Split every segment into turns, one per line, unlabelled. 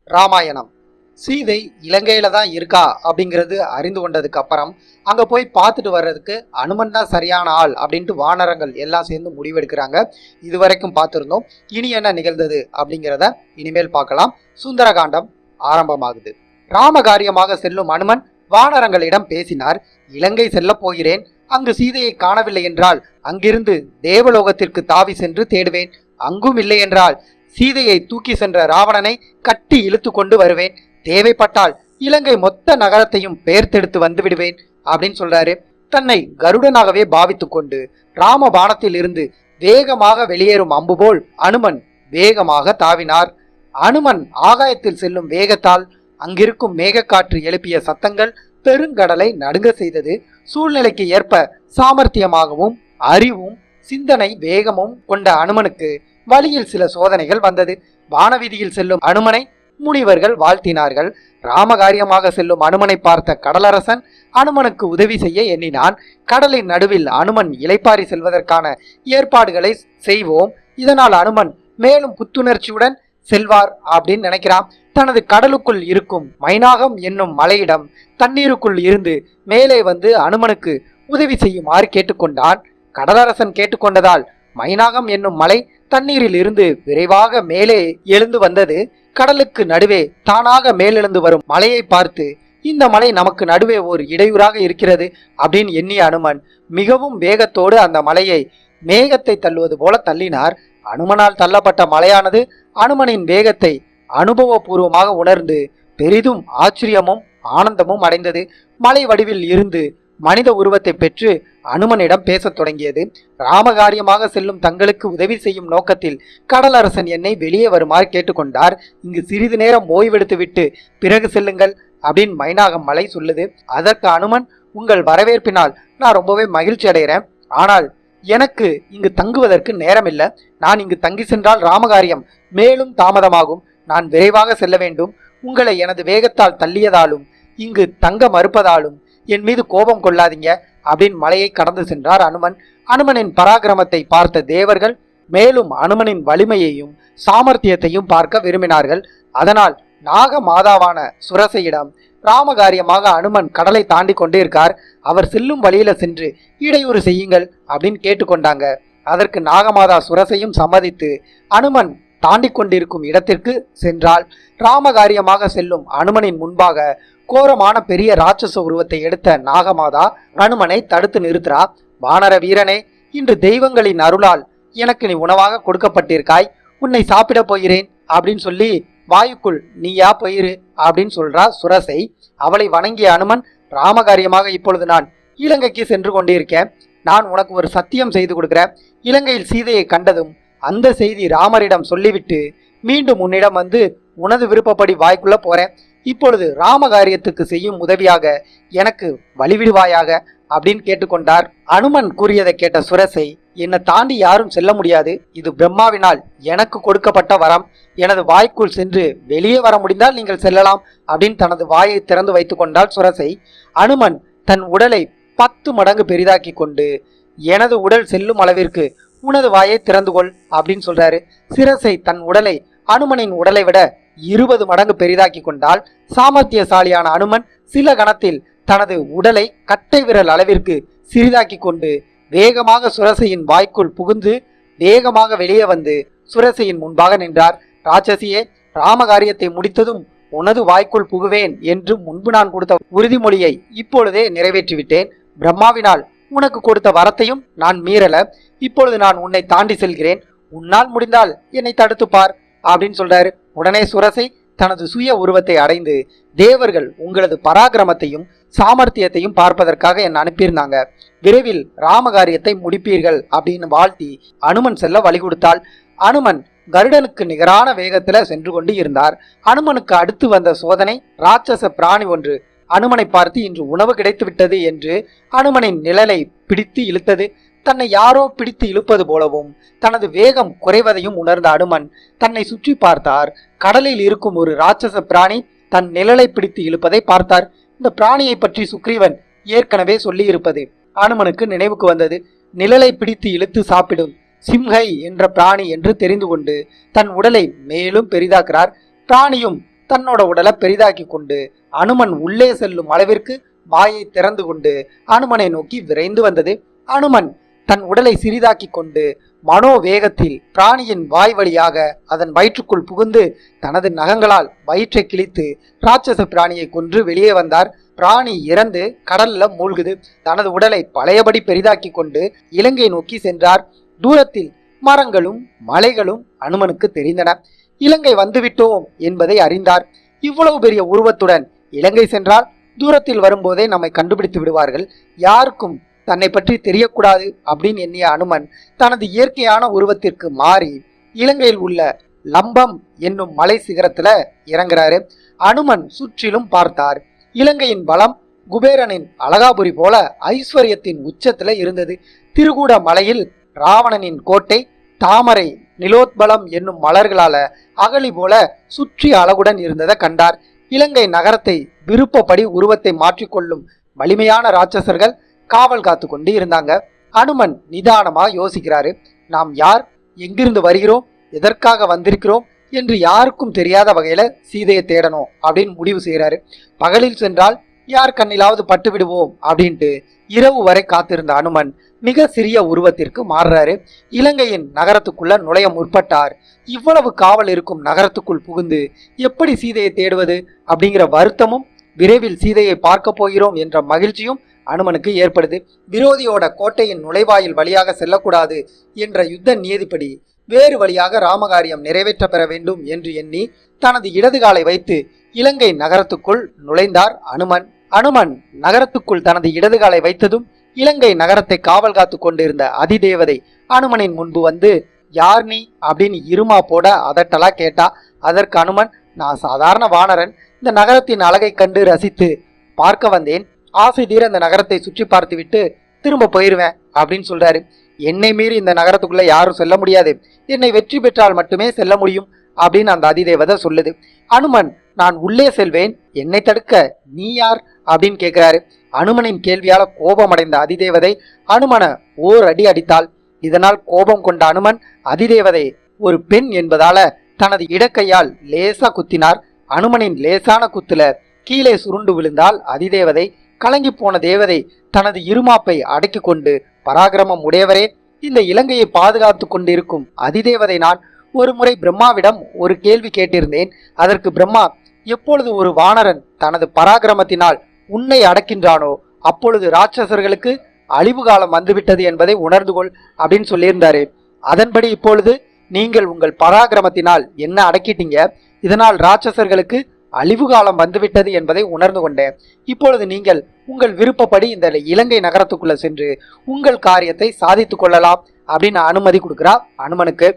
ராமாயணம். சீதை இலங்கையில தான் இருக்கா அப்படிங்கிறது அறிந்து கொண்டதுக்கு அப்புறம் அங்க போய் பார்த்துட்டு வர்றதுக்கு அனுமன் தான் சரியான ஆள் அப்படின்ட்டு வானரங்கள் எல்லாம் சேர்ந்து முடிவெடுக்கிறாங்க. இதுவரைக்கும் பார்த்துருந்தோம். இனி என்ன நிகழ்ந்தது அப்படிங்கிறத இனிமேல் பார்க்கலாம். சுந்தரகாண்டம் ஆரம்பமாகுது. ராமகாரியமாக செல்லும் அனுமன் வானரங்களிடம் பேசினார். இலங்கை செல்ல போகிறேன். அங்கு சீதையை காணவில்லை என்றால் அங்கிருந்து தேவலோகத்திற்கு தாவி சென்று தேடுவேன். அங்கும் இல்லை என்றால் சீதையை தூக்கி சென்ற ராவணனை கட்டி இழுத்து கொண்டு வருவேன். தேவைப்பட்டால் இலங்கை மொத்த நகரத்தையும் பெயர்த்தெடுத்து வந்து விடுவேன் அப்படின்னு சொல்றாரு. தன்னை கருடனாகவே பாவித்து கொண்டு ராம பாணத்தில் இருந்து வேகமாக வெளியேறும் அம்பு போல் அனுமன் வேகமாக தாவினார். அனுமன் ஆகாயத்தில் செல்லும் வேகத்தால் அங்கிருக்கும் மேகக்காற்று எழுப்பிய சத்தங்கள் பெருங்கடலை நடுங்க செய்தது. சூழ்நிலைக்கு ஏற்ப சாமர்த்தியமாகவும் அறிவும் சிந்தனை வேகமும் கொண்ட அனுமனுக்கு வழியில் சில சோதனைகள் வந்தது. வானவீதியில் செல்லும் அனுமனை முனிவர்கள் வாழ்த்தினார்கள். ராமகாரியமாக செல்லும் அனுமனை பார்த்த கடலரசன் அனுமனுக்கு உதவி செய்ய எண்ணினான். கடலின் நடுவில் அனுமன் இளைப்பாரி செல்வதற்கான ஏற்பாடுகளை செய்வோம், இதனால் அனுமன் மேலும் புத்துணர்ச்சியுடன் செல்வார் அப்படின்னு நினைக்கிறான். தனது கடலுக்குள் இருக்கும் மைனாகம் என்னும் மலையிடம் தண்ணீருக்குள் இருந்து மேலே வந்து அனுமனுக்கு உதவி செய்யுமாறு கேட்டுக்கொண்டான். கடலரசன் கேட்டுக்கொண்டதால் மைனாகம் என்னும் மலை தண்ணீரில் இருந்து விரைவாக மேலே எழுந்து வந்தது. கடலுக்கு நடுவே தானாக மேலெழுந்து வரும் மலையை பார்த்து இந்த மலை நமக்கு நடுவே ஒரு இடையூறாக இருக்கிறது அப்படின்னு எண்ணிய அனுமன் மிகவும் வேகத்தோடு அந்த மலையை மேகத்தை தள்ளுவது போல தள்ளினார். அனுமனால் தள்ளப்பட்ட மலையானது அனுமனின் வேகத்தை அனுபவபூர்வமாக உணர்ந்து பெரிதும் ஆச்சரியமும் ஆனந்தமும் அடைந்தது. மலை வடிவில் இருந்து மனித உருவத்தை பெற்று அனுமனிடம் பேசத் தொடங்கியது. ராமகாரியமாக செல்லும் தங்களுக்கு உதவி செய்யும் நோக்கத்தில் கடலரசன் என்னை வெளியே வருமாறு கேட்டுக்கொண்டார். இங்கு சிறிது நேரம் ஓய்வெடுத்து விட்டு பிறகு செல்லுங்கள் அப்படின்னு மைனாகம் மலை சொல்லுது. அதற்கு அனுமன், உங்கள் வரவேற்பினால் நான் ரொம்பவே மகிழ்ச்சி அடைகிறேன். ஆனால் எனக்கு இங்கு தங்குவதற்கு நேரம் இல்லை. நான் இங்கு தங்கி சென்றால் ராமகாரியம் மேலும் தாமதமாகும். நான் விரைவாக செல்ல வேண்டும். உங்களை எனது வேகத்தால் தள்ளியதாலும் இங்கு தங்க மறுப்பதாலும் என் மீது கோபம் கொள்ளாதீங்க அப்படின்னு மலையை கடந்து சென்றார் அனுமன். அனுமனின் பராக்கிரமத்தை பார்த்த தேவர்கள் மேலும் அனுமனின் வலிமையையும் சாமர்த்தியத்தையும் பார்க்க விரும்பினார்கள். அதனால் நாக மாதாவான சுரசையிடம் ராமகாரியமாக அனுமன் கடலை தாண்டி கொண்டே இருக்கார், அவர் செல்லும் வழியில சென்று இடையூறு செய்யுங்கள் அப்படின்னு கேட்டுக்கொண்டாங்க. அதற்கு நாகமாதா சுரசையும் சம்மதித்து அனுமன் தாண்டி கொண்டிருக்கும் இடத்திற்கு சென்றால் ராமகாரியமாக செல்லும் அனுமனின் முன்பாக கோரமான பெரிய ராட்சச உருவத்தை எடுத்த நாகமாதா அனுமனை தடுத்து நிறுத்துறா. வானர வீரனே, இன்று தெய்வங்களின் அருளால் எனக்கு நீ உணவாக கொடுக்கப்பட்டிருக்காய். உன்னை சாப்பிட போகிறேன் அப்படின்னு சொல்லி வாயுக்குள் நீயா போயிரு அப்படின்னு சொல்றா சுரசை. அவளை வணங்கிய அனுமன், ராமகாரியமாக இப்பொழுது நான் இலங்கைக்கு சென்று கொண்டிருக்கேன். நான் உனக்கு ஒரு சத்தியம் செய்து கொடுக்கிறேன். இலங்கையில் சீதையை கண்டதும் அந்த செய்தி ராமரிடம் சொல்லிவிட்டு மீண்டும் உன்னிடம் வந்து உனது விருப்பப்படி வாய்க்குள்ள போறேன். இப்பொழுது ராமகாரியத்துக்கு செய்யும் உதவியாக எனக்கு வழிவிடுவாயாக அப்படின்னு கேட்டுக்கொண்டார். அனுமன் கூறியதை கேட்ட சுரசை, என்னை தாண்டி யாரும் செல்ல முடியாது. இது பிரம்மாவினால் எனக்கு கொடுக்கப்பட்ட வரம். எனது வாய்க்குள் சென்று வெளியே வர முடிந்தால் நீங்கள் செல்லலாம் அப்படின்னு தனது வாயை திறந்து வைத்து கொண்டாள் சுரசை. அனுமன் தன் உடலை 10 மடங்கு பெரிதாக்கி கொண்டு, எனது உடல் செல்லும் அளவிற்கு உனது வாயை திறந்து கொள் அப்படின்னு சொல்றாரு. சிரசை தன் உடலை அனுமனின் உடலை விட 20 மடங்கு பெரிதாக்கி கொண்டால் சாமர்த்தியசாலியான அனுமன் சில கணத்தில் தனது உடலை கட்டை விரல் அளவிற்கு சிறிதாக்கி கொண்டு வேகமாக சுரசையின் வாய்க்குள் புகுந்து வேகமாக வெளியே வந்து சுரசையின் முன்பாக நின்றார். ராட்சசியே, ராமகாரியத்தை முடித்ததும் உனது வாய்க்குள் புகுவேன் என்று முன்பு நான் கொடுத்த உறுதிமொழியை இப்பொழுதே நிறைவேற்றிவிட்டேன். பிரம்மாவினால் உனக்கு கொடுத்த வரத்தையும் நான் மீறல. இப்பொழுது நான் உன்னை தாண்டி செல்கிறேன். உன்னால் முடிந்தால் என்னை தடுத்துப்பார் அப்படின்னு சொல்றாரு. உடனே சுரசை தனது சுய உருவத்தை அடைந்து, தேவர்கள் உங்களது பராக்கிரமத்தையும் சாமர்த்தியத்தையும் பார்ப்பதற்காக என்னை அனுப்பியிருந்தாங்க. விரைவில் ராமகாரியத்தை முடிப்பீர்கள் அப்படின்னு வாழ்த்தி அனுமன் செல்ல வழி கொடுத்தாள். அனுமன் கருடனுக்கு நிகரான வேகத்துல சென்று கொண்டு இருந்தார். அனுமனுக்கு அடுத்து வந்த சோதனை ராட்சச பிராணி ஒன்று அனுமனை பார்த்து இன்று உணவு கிடைத்து விட்டது என்று அனுமனின் நிழலை பிடித்து இழுத்தது. தன்னை யாரோ பிடித்து இழுப்பது போலவும் தனது வேகம் குறைவதையும் உணர்ந்த அனுமன் தன்னை சுற்றி பார்த்தார். கடலில் இருக்கும் ஒரு ராட்சச பிராணி தன் நிழலை பிடித்து இழுப்பதை பார்த்தார். இந்த பிராணியை பற்றி சுக்ரீவன் ஏற்கனவே சொல்லி இருப்பது அனுமனுக்கு நினைவுக்கு வந்தது. நிழலை பிடித்து இழுத்து சாப்பிடும் சிம்ஹை என்ற பிராணி என்று தெரிந்து கொண்டு தன் உடலை மேலும் பெரிதாக்குறார். பிராணியும் தன்னோட உடலை பெரிதாக்கி கொண்டு அனுமன் உள்ளே செல்லும் அளவிற்கு வாயை திறந்து கொண்டு அனுமனை நோக்கி விரைந்து வந்தது. அனுமன் தன் உடலை சிறிதாக்கி கொண்டு மனோவேகத்தில் பிராணியின் வாய் வழியாக அதன் வயிற்றுக்குள் புகுந்து தனது நகங்களால் வயிற்றை கிழித்து ராட்சச பிராணியை கொன்று வெளியே வந்தார். பிராணி இறந்து கடல்ல மூழ்குது. தனது உடலை பழையபடி பெரிதாக்கி கொண்டு இலங்கை நோக்கி சென்றார். தூரத்தில் மரங்களும் மலைகளும் அனுமனுக்கு தெரிந்தன. இலங்கை வந்துவிட்டோம் என்பதை அறிந்தார். இவ்வளவு பெரிய உருவத்துடன் இலங்கை சென்றால் தூரத்தில் வரும்போதே நம்மை கண்டுபிடித்து விடுவார்கள், யாருக்கும் தன்னை பற்றி தெரியக்கூடாது அப்படின்னு எண்ணிய அனுமன் தனது இயற்கையான உருவத்திற்கு மாறி இலங்கையில் உள்ள லம்பம் என்னும் மலை சிகரத்துல இறங்குறாரு. அனுமன் சுற்றிலும் பார்த்தார். இலங்கையின் பலம் குபேரனின் அழகாபுரி போல ஐஸ்வர்யத்தின் உச்சத்துல இருந்தது. திருகூட மலையில் ராவணனின் கோட்டை தாமரை நிலோத்பலம் என்னும் மலர்களால அகழி போல சுற்றி அழகுடன் இருந்ததை கண்டார். இலங்கை நகரத்தை விருப்பப்படி உருவத்தை மாற்றிக்கொள்ளும் வலிமையான ராட்சசர்கள் காவல் காத்து கொண்டு இருந்தாங்க. அனுமன் நிதானமா யோசிக்கிறாரு. நாம் யார், எங்கிருந்து வருகிறோம், எதற்காக வந்திருக்கிறோம் என்று யாருக்கும் தெரியாத வகையில சீதையை தேடணும் அப்படின்னு முடிவு செய்யறாரு. பகலில் சென்றால் யார் கண்ணிலாவது பட்டு விடுவோம் அப்படின்ட்டு இரவு வரை காத்திருந்த அனுமன் மிக சிறிய உருவத்திற்கு மாறுறாரு. இலங்கையின் நகரத்துக்குள்ள நுழைய முற்பட்டார். இவ்வளவு காவல் இருக்கும் நகரத்துக்குள் புகுந்து எப்படி சீதையை தேடுவது அப்படிங்கிற வருத்தமும் விரைவில் சீதையை பார்க்க போகிறோம் என்ற மகிழ்ச்சியும் அனுமனுக்கு ஏற்படுது. விரோதியோட கோட்டையின் நுழைவாயில் வழியாக செல்லக்கூடாது என்ற யுத்த நியதிப்படி வேறு வழியாக ராமகாரியம் நிறைவேற்ற பெற வேண்டும் என்று எண்ணி தனது இடது காலை வைத்து இலங்கை நகரத்துக்குள் நுழைந்தார் அனுமன். அனுமன் நகரத்துக்குள் தனது இடது காலை வைத்ததும் இலங்கை நகரத்தை காவல் காத்து கொண்டிருந்த அதிதேவதை அனுமனின் முன்பு வந்து, யார் நீ அப்படின்னு இருமா போட அதட்டலா கேட்டா. அதற்கு அனுமன், நான் சாதாரண வானரன், இந்த நகரத்தின் அழகை கண்டு ரசித்து பார்க்க வந்தேன், ஆசை தீர இந்த நகரத்தை சுற்றி பார்த்து விட்டு திரும்ப போயிருவேன் அப்படின்னு சொல்றாரு. என்னை மீறி இந்த நகரத்துக்குள்ள யாரும் செல்ல முடியாது, என்னை வெற்றி பெற்றால் மட்டுமே செல்ல முடியும் அப்படின்னு அந்த அதிதேவதை சொல்லுது. அனுமன், நான் உள்ளே செல்வேன், என்னை தடுக்க நீ யார் அப்படின்னு கேட்கிறாரு. அனுமனின் கேள்வியால கோபமடைந்த அதிதேவதை அனுமனை ஓர் அடி அடித்தாள். இதனால் கோபம் கொண்ட அனுமன் அதிதேவதை ஒரு பெண் என்பதால தனது இடக்கையால் லேசா குத்தினார். அனுமனின் லேசான குத்துல கீழே சுருண்டு விழுந்தால் அதிதேவதை. கலங்கி போன தேவதை தனது இருமாப்பை அடக்கி கொண்டு, பராக்கிரமம் உடையவரே, இந்த இலங்கையை பாதுகாத்து கொண்டிருக்கும் அதிதேவதை நான். ஒரு முறை பிரம்மாவிடம் ஒரு கேள்வி கேட்டிருந்தேன். அதற்கு பிரம்மா, எப்பொழுது ஒரு வானரன் தனது பராக்கிரமத்தினால் உன்னை அடக்கின்றானோ அப்பொழுது ராட்சசர்களுக்கு அழிவு காலம் வந்துவிட்டது என்பதை உணர்ந்து கொள் அப்படின்னு சொல்லியிருந்தாரு. அதன்படி இப்பொழுது நீங்கள் உங்கள் பராக்கிரமத்தினால் என்ன அடக்கிட்டீங்க, இதனால் ராட்சசர்களுக்கு அழிவு காலம் வந்துவிட்டது என்பதை உணர்ந்து கொண்டேன். இப்பொழுது நீங்கள் உங்கள் விருப்பப்படி இந்த இலங்கை நகரத்துக்குள்ள சென்று உங்கள் காரியத்தை சாதித்து கொள்ளலாம் அப்படின்னு அனுமதி கொடுக்கிறா அனுமனுக்கு.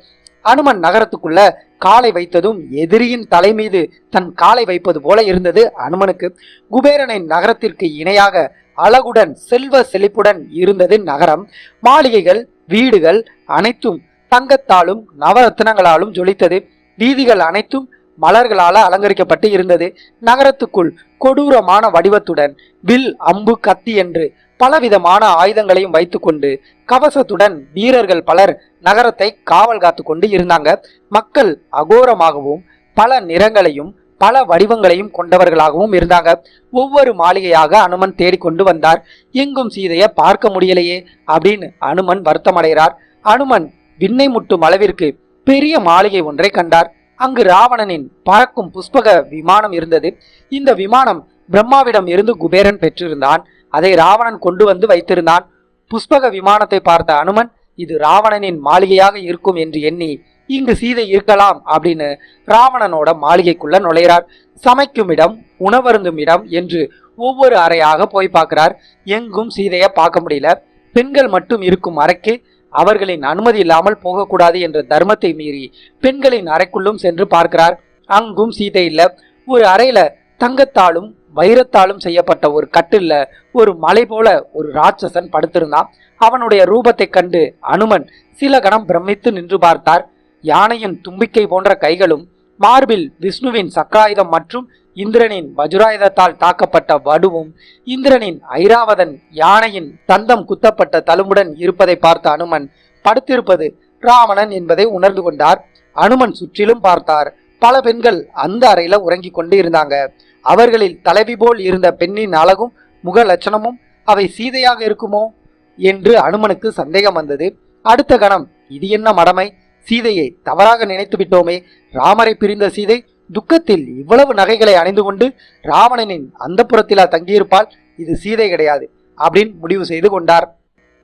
அனுமன் நகரத்துக்குள்ள காலை வைத்ததும் எதிரியின் தலை மீது தன் காலை வைப்பது போல இருந்தது அனுமனுக்கு. குபேரனின் நகரத்திற்கு இணையாக அழகுடன் செல்வ செழிப்புடன் இருந்தது நகரம். மாளிகைகள், வீடுகள் அனைத்தும் தங்கத்தாலும் நவரத்னங்களாலும் ஜொலித்தது. வீதிகள் அனைத்தும் மலர்களால அலங்கரிக்கப்பட்டு இருந்தது. நகரத்துக்குள் கொடூரமான வடிவத்துடன் வில், அம்பு, கத்தி என்று பலவிதமான ஆயுதங்களையும் வைத்துக்கொண்டு கவசத்துடன் வீரர்கள் பலர் நகரத்தை காவல் காத்து கொண்டு இருந்தாங்க. மக்கள் அகோரமாகவும் பல நிறங்களையும் பல வடிவங்களையும் கொண்டவர்களாகவும் இருந்தாங்க. ஒவ்வொரு மாளிகையாக அனுமன் தேடிக்கொண்டு வந்தார். எங்கும் சீதையை பார்க்க முடியலையே அப்படின்னு அனுமன் வருத்தமடைகிறார். அனுமன் விண்ணை முட்டும் அளவிற்கு பெரிய மாளிகை ஒன்றை கண்டார். அங்கு ராவணனின் பறக்கும் புஷ்பக விமானம் இருந்தது. இந்த விமானம் பிரம்மாவிடம் இருந்து குபேரன் பெற்றிருந்தான். அதை ராவணன் கொண்டு வந்து வைத்திருந்தான். புஷ்பக விமானத்தை பார்த்த அனுமன், இது ராவணனின் மாளிகையாக இருக்கும் என்று எண்ணி இங்கு சீதை இருக்கலாம் அப்படின்னு ராவணனோட மாளிகைக்குள்ள நுழைகிறார். சமைக்கும் இடம், உணவருந்தும் இடம் என்று ஒவ்வொரு அறையாக போய் பார்க்கிறார். எங்கும் சீதையை பார்க்க முடியல. பெண்கள் மட்டும் இருக்கும் அறைக்கு அவர்களின் அனுமதி இல்லாமல் போகக்கூடாது என்ற தர்மத்தை மீறி பெண்களின் அறைக்குள்ளும் சென்று பார்க்கிறார். அங்கும் சீதை இல்ல. ஒரு அறையில தங்கத்தாலும் வைரத்தாலும் செய்யப்பட்ட ஒரு கட்டில்ல ஒரு மலை போல ஒரு ராட்சசன் படுத்திருந்தான். அவனுடைய ரூபத்தை கண்டு அனுமன் சில கணம் பிரமித்து நின்று பார்த்தார். யானையின் தும்பிக்கை போன்ற கைகளும், மார்பில் விஷ்ணுவின் சக்கராயுதம் மற்றும் இந்திரனின் வஜ்ராயுதத்தால் தாக்கப்பட்ட வடுவும், இந்திரனின் ஐராவதன் யானையின் தந்தம் குத்தப்பட்ட தழும்புடன் இருப்பதை பார்த்த அனுமன் படுத்திருப்பது ராவணன் என்பதை உணர்ந்து கொண்டார். அனுமன் சுற்றிலும் பார்த்தார். பல பெண்கள் அந்த அறையில உறங்கி கொண்டு இருந்தாங்க. அவர்களில் தலைவி போல் இருந்த பெண்ணின் அழகும் முக லட்சணமும் அவை சீதையாக இருக்குமோ என்று அனுமனுக்கு சந்தேகம் வந்தது. அடுத்த கணம், இது என்ன மடமை, சீதையை தவறாக நினைத்து விட்டோமே. ராமரை பிரிந்த சீதை துக்கத்தில் இவ்வளவு நகைகளை அணிந்து கொண்டு ராவணனின் அந்த புறத்திலா தங்கியிருப்பாள், இது சீதை கிடையாது அப்படின்னு முடிவு செய்து கொண்டார்.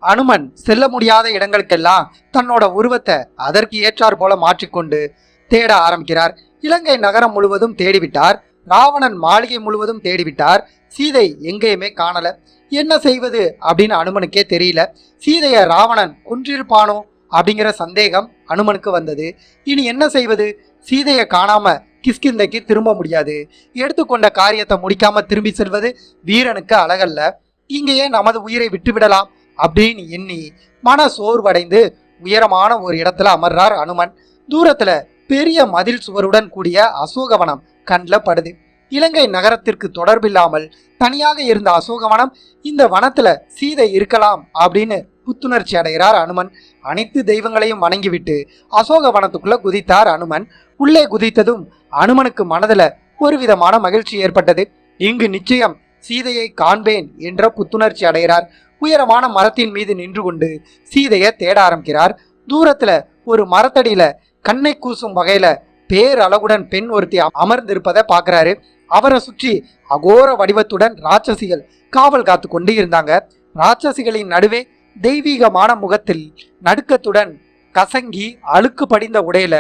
அனுமன் செல்ல முடியாத இடங்களுக்கெல்லாம் தன்னோட உருவத்தை அதற்கு ஏற்றார் போல மாற்றிக்கொண்டு தேட ஆரம்பிக்கிறார். இலங்கை நகரம் முழுவதும் தேடிவிட்டார். ராவணன் மாளிகை முழுவதும் தேடிவிட்டார். சீதை எங்கேயுமே காணல. என்ன செய்வது அப்படின்னு அனுமனுக்கே தெரியல. சீதையை ராவணன் கொன்றிருப்பானோ அப்படிங்கிற சந்தேகம் அனுமனுக்கு வந்தது. இனி என்ன செய்வது? சீதையை காணாம கிஷ்கிந்தைக்கு திரும்ப முடியாது. எடுத்துக்கொண்ட காரியத்தை முடிக்காம திரும்பி செல்வது வீரனுக்கு அழகல்ல. இங்கேயே நமது உயிரை விட்டுவிடலாம் அப்படின்னு எண்ணி மன சோர்வடைந்து உயரமான ஒரு இடத்துல அமர்றார் அனுமன். தூரத்துல பெரிய மதில் சுவருடன் கூடிய அசோகவனம் கண்ணில் படுது. இலங்கை நகரத்திற்கு தொடர்பில்லாமல் தனியாக இருந்த அசோகவனம், இந்த வனத்துல சீதை இருக்கலாம் அப்படின்னு புத்துணர்ச்சி அடைகிறார் அனுமன். அனைத்து தெய்வங்களையும் வணங்கிவிட்டு அசோகவனத்துக்குள்ள குதித்தார் அனுமன். உள்ளே குதித்ததும் அனுமனுக்கு மனதுல ஒரு விதமான மகிழ்ச்சி ஏற்பட்டது. இங்கு நிச்சயம் சீதையை காண்பேன் என்ற புத்துணர்ச்சி அடைகிறார். உயரமான மரத்தின் மீது நின்று கொண்டு சீதையை தேட ஆரம்பிக்கிறார். தூரத்துல ஒரு மரத்தடியில கண்ணை கூசும் வகையில பேரழகுடன் பெண் ஒருத்தி அமர்ந்திருப்பதை பார்க்கிறாரு. அவரை சுற்றி அகோர வடிவத்துடன் ராட்சசிகள் காவல் காத்து கொண்டு இருந்தாங்க. ராட்சசிகளின் நடுவே தெய்வீகமான முகத்தில் நடுக்கத்துடன் கசங்கி அழுக்கு படிந்த உடையில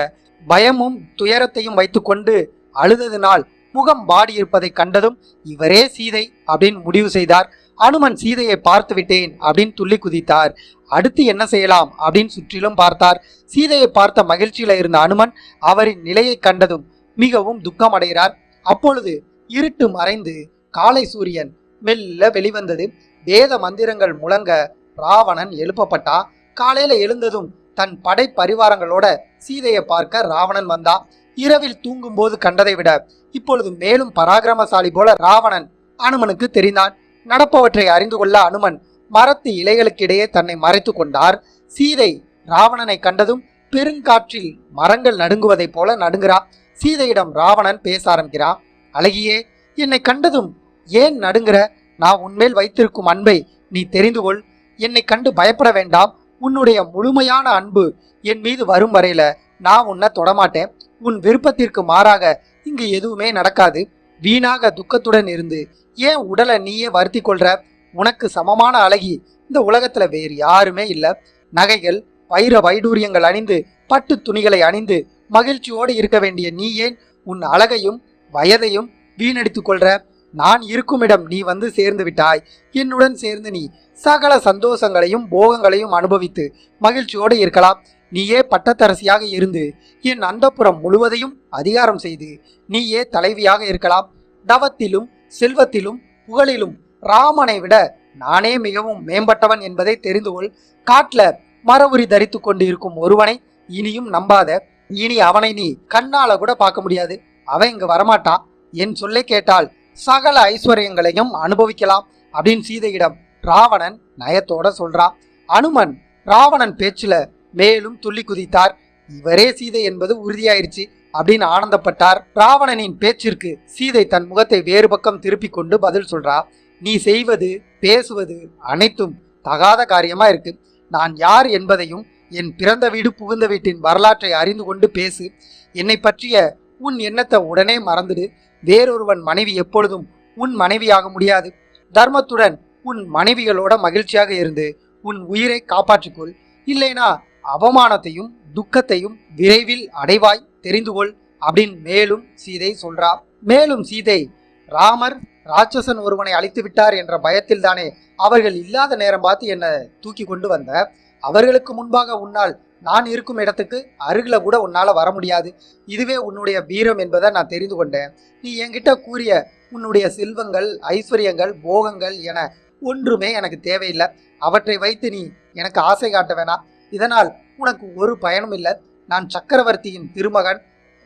பயமும் துயரத்தையும் வைத்துக்கொண்டு அழுததினால் முகம் பாடியிருப்பதை கண்டதும் இவரே சீதை அப்படின்னு முடிவு செய்தார். அனுமன் சீதையை பார்த்து விட்டேன் அப்படின்னு துள்ளி குதித்தார். அடுத்து என்ன செய்யலாம் அப்படின்னு சுற்றிலும் பார்த்தார். சீதையை பார்த்த மகிழ்ச்சியில இருந்த அனுமன் அவரின் நிலையை கண்டதும் மிகவும் துக்கம் அடைகிறார். அப்பொழுது இருட்டு மறைந்து காலை சூரியன் மெல்ல வெளிவந்தது. வேத மந்திரங்கள் முழங்க ராவணன் எழுப்பப்பட்டா. காலையில எழுந்ததும் தன் படை பரிவாரங்களோட சீதையை பார்க்க ராவணன் வந்தா. இரவில் தூங்கும் போது கண்டதை விட இப்பொழுது மேலும் பராக்கிரமசாலி போல ராவணன் அனுமனுக்கு தெரிந்தான். நடப்பவற்றை அறிந்து கொள்ள அனுமன் மரத்து இலைகளுக்கிடையே தன்னை மறைத்து கொண்டார். சீதை ராவணனை கண்டதும் பெருங்காற்றில் மரங்கள் நடுங்குவதைப் போல நடுங்கிறா. சீதையிடம் ராவணன் பேச ஆரம்பிக்கிறான். அழகியே, என்னை கண்டதும் ஏன் நடுங்கிற? நான் உன்மேல் வைத்திருக்கும் அன்பை நீ தெரிந்து கொள். என்னை கண்டு பயப்பட வேண்டாம். உன்னுடைய முழுமையான அன்பு என் மீது வரும் வரையில நான் உன்னை தொடமாட்டேன். உன் விருப்பத்திற்கு மாறாக இங்கு எதுவுமே நடக்காது. வீணாக துக்கத்துடன் இருந்து ஏன் உடலை நீயே வருத்தி கொள்ற? உனக்கு சமமான அழகி இந்த உலகத்துல வேறு யாருமே இல்லை. நகைகள் வைர வைடூரியங்கள் அணிந்து பட்டு துணிகளை அணிந்து மகிழ்ச்சியோடு இருக்க வேண்டிய நீ ஏன் உன் அழகையும் வயதையும் வீணடித்து கொள்ற? நான் இருக்கும் இடம் நீ வந்து சேர்ந்து விட்டாய். என்னுடன் சேர்ந்து நீ சகல சந்தோஷங்களையும் போகங்களையும் அனுபவித்து மகிழ்ச்சியோடு இருக்கலாம். நீயே பட்டத்தரசியாக இருந்து என் அந்தப்புறம் முழுவதையும் அதிகாரம் செய்து நீயே தலைவியாக இருக்கலாம். தவத்திலும் செல்வத்திலும் புகழிலும் ராமனை விட நானே மிகவும் மேம்பட்டவன் என்பதை தெரிந்து கொள். காட்டுல மரவுரி தரித்து கொண்டு இருக்கும் ஒருவனை இனியும் நம்பாத. இனி அவனை நீ கண்ணால கூட பார்க்க முடியாது. அவன் இங்கு வரமாட்டான். என் சொல்லை கேட்டால் சகல ஐஸ்வர்யங்களையும் அனுபவிக்கலாம் அப்படின்னு சீதையிடம் ராவணன் நயத்தோட சொல்றான். அனுமன் ராவணன் பேச்சுல மேலும் துள்ளி குதித்தார். இவரே சீதை என்பது உறுதியாயிருச்சு அப்படின்னு ஆனந்தப்பட்டார். ராவணனின் பேச்சிற்கு சீதை தன் முகத்தை வேறு பக்கம் திருப்பி கொண்டு பதில் சொல்றா. நீ செய்வது பேசுவது அனைத்தும் தகாத காரியமா இருக்கு. நான் யார் என்பதையும் என் பிறந்த வீடு புகுந்த வீட்டின் வரலாற்றை அறிந்து கொண்டு பேசு. என்னை பற்றிய உன் எண்ணத்தை உடனே மறந்துடு. வேறொருவன் மனைவி எப்பொழுதும் உன் மனைவியாக முடியாது. தர்மத்துடன் உன் மனைவிகளோட மகிழ்ச்சியாக இருந்து உன் உயிரை காப்பாற்றிக்கொள். இல்லைனா அவமானத்தையும் துக்கத்தையும் விரைவில் அடைவாய், தெரிந்து கொள் அப்படின்னு மேலும் சீதை சொல்றா. மேலும் சீதை, ராமர் ராட்சசன் ஒருவனை அழித்து விட்டார் என்ற பயத்தில் தானே அவர்கள் இல்லாத நேரம் பார்த்து என்னை தூக்கி கொண்டு வந்த. அவர்களுக்கு முன்பாக உன்னால் நான் இருக்கும் இடத்துக்கு அருகில கூட உன்னால வர முடியாது. இதுவே உன்னுடைய வீரம் என்பதை நான் தெரிந்து கொண்டேன். நீ என்கிட்ட கூறிய உன்னுடைய செல்வங்கள் ஐஸ்வர்யங்கள் போகங்கள் என ஒன்றுமே எனக்கு தேவையில்லை. அவற்றை வைத்து நீ எனக்கு ஆசை காட்ட வேணாம். இதனால் உனக்கு ஒரு பயனும் இல்லை. நான் சக்கரவர்த்தியின் திருமகன்,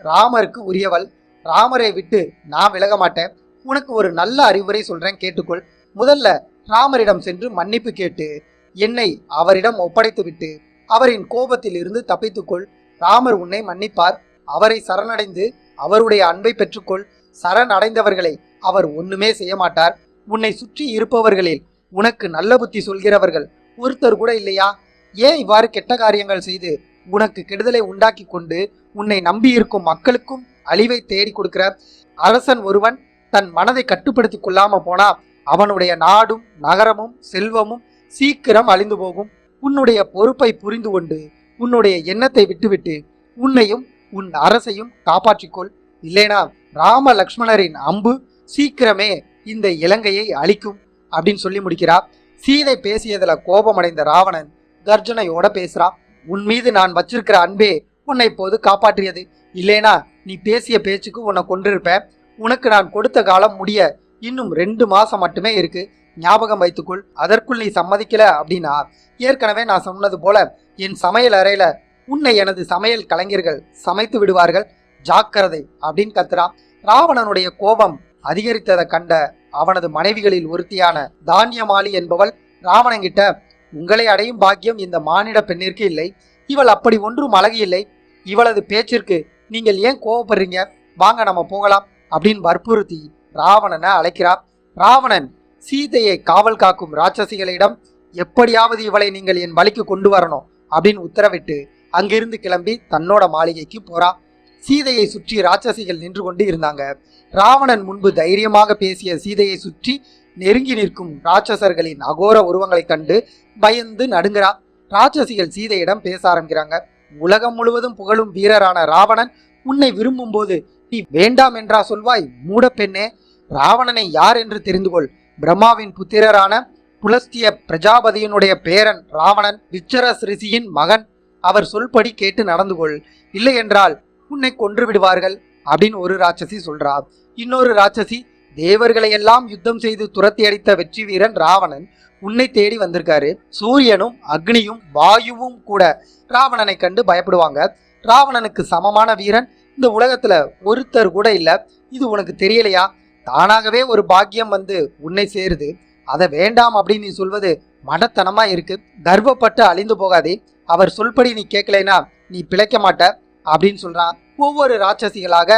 ராமருக்கு உரியவள். ராமரை விட்டு நான் விலக மாட்டேன். உனக்கு ஒரு நல்ல அறிவுரை சொல்றேன், கேட்டுக்கொள். முதல்ல ராமரிடம் சென்று மன்னிப்பு கேட்டு என்னை அவரிடம் ஒப்படைத்து விட்டு அவரின் கோபத்தில் இருந்து தப்பித்துக்கொள். ராமர் உன்னை மன்னிப்பார். அவரை சரணடைந்து அவருடைய அன்பை பெற்றுக்கொள். சரண் அடைந்தவர்களை அவர் ஒண்ணுமே செய்ய மாட்டார். உன்னை சுற்றி இருப்பவர்களில் உனக்கு நல்ல புத்தி சொல்கிறவர்கள் ஒருத்தர் கூட இல்லையா? ஏன் இவ்வாறு கெட்ட காரியங்கள் செய்து உனக்கு கெடுதலை உண்டாக்கி கொண்டு உன்னை நம்பி இருக்கும் மக்களுக்கும் அழிவை தேடி கொடுக்கிற? அரசன் ஒருவன் தன் மனதை கட்டுப்படுத்தி கொள்ளாம போனா அவனுடைய நாடும் நகரமும் செல்வமும் சீக்கிரம் அழிந்து போகும். உன்னுடைய பொறுப்பை புரிந்து கொண்டு உன்னுடைய எண்ணத்தை விட்டுவிட்டு உன்னையும் உன் அரசையும் காப்பாற்றிக்கொள். இல்லைனா ராம லக்ஷ்மணரின் அம்பு சீக்கிரமே இந்த இலங்கையை அழிக்கும் அப்படின்னு சொல்லி முடிக்கிறார். சீதை பேசியதுல கோபமடைந்த ராவணன் கர்ஜனையோட பேசுறா. உன் மீது நான் வச்சிருக்கிற அன்பே உன்னை இப்போது காப்பாற்றியது. இல்லைனா நீ பேசிய பேச்சுக்கு உன்னை கொண்டிருப்பேன். உனக்கு நான் கொடுத்த காலம் முடிய இன்னும் 2 மாசம் மட்டுமே இருக்கு. ஞாபகம் வைத்துக்கொள். அதற்குள் நீ சம்மதிக்கல அப்படின்னா ஏற்கனவே நான் சொன்னது போல என் சமையல் அறையில உன்னை எனது சமையல் கலைஞர்கள் சமைத்து விடுவார்கள். ஜாக்கிரதை அப்படின்னு கத்துறான். ராவணனுடைய கோபம் அதிகரித்ததை கண்ட அவனது மனைவிகளில் ஒருத்தியான தானியமாலி என்பவள் ராவணங்கிட்ட, உங்களை அடையும் பாக்கியம் இந்த மானிட பெண்ணிற்கு இல்லை. இவள் அப்படி ஒன்றும் அழகு இல்லை. இவளது பேச்சிற்கு நீங்கள் ஏன் கோபப்படுறீங்க? வாங்க நம்ம போகலாம் அப்படின்னு வற்புறுத்தி ராவணனை அழைக்கிறார். ராவணன் சீதையை காவல் காக்கும் ராட்சசிகளிடம் எப்படியாவது இவளை நீங்கள் என் வழிக்கு கொண்டு வரணும் அப்படின்னு உத்தரவிட்டு அங்கிருந்து கிளம்பி தன்னோட மாளிகைக்கு போறா. சீதையை சுற்றி ராட்சசிகள் நின்று கொண்டு இருந்தாங்க. ராவணன் முன்பு தைரியமாக பேசிய சீதையை சுற்றி நெருங்கி நிற்கும் ராட்சசர்களின் அகோர உருவங்களை கண்டு பயந்து நடுங்கிறா. ராட்சசிகள் சீதையிடம் பேச ஆரம்பிக்கிறாங்க. உலகம் முழுவதும் புகழும் வீரரான ராவணன் உன்னை விரும்பும் போது நீ வேண்டாம் என்றா சொல்வாய்? மூட பெண்ணே, ராவணனை யார் என்று தெரிந்து கொள். பிரம்மாவின் புத்திரரான புலஸ்திய பிரஜாபதியினுடைய பேரன் ராவணன் விச்சரஸ் ரிஷியின் மகன். அவர் சொல்படி கேட்டு நடந்து கொள். இல்லை என்றால் உன்னை கொன்று விடுவார்கள் அப்படின்னு ஒரு ராட்சசி சொல்றா. இன்னொரு ராட்சசி, தேவர்களை எல்லாம் யுத்தம் செய்து துரத்தி அடித்த வெற்றி வீரன் ராவணன் உன்னை தேடி வந்திருக்காரு. சூரியனும் அக்னியும் வாயுவும் கூட ராவணனை கண்டு பயப்படுவாங்க. ராவணனுக்கு சமமான வீரன் இந்த உலகத்துல ஒருத்தர் கூட இல்ல. இது உனக்கு தெரியலையா? தானாகவே ஒரு பாக்கியம் வந்து உன்னை சேருது. அதை வேண்டாம் அப்படின்னு நீ சொல்வது மடத்தனமா இருக்கு. கர்வப்பட்டு அழிந்து போகாதே. அவர் சொல்படி நீ கேட்கலைனா நீ பிழைக்க மாட்ட அப்படின்னு சொல்றான். ஒவ்வொரு ராட்சசிகளாக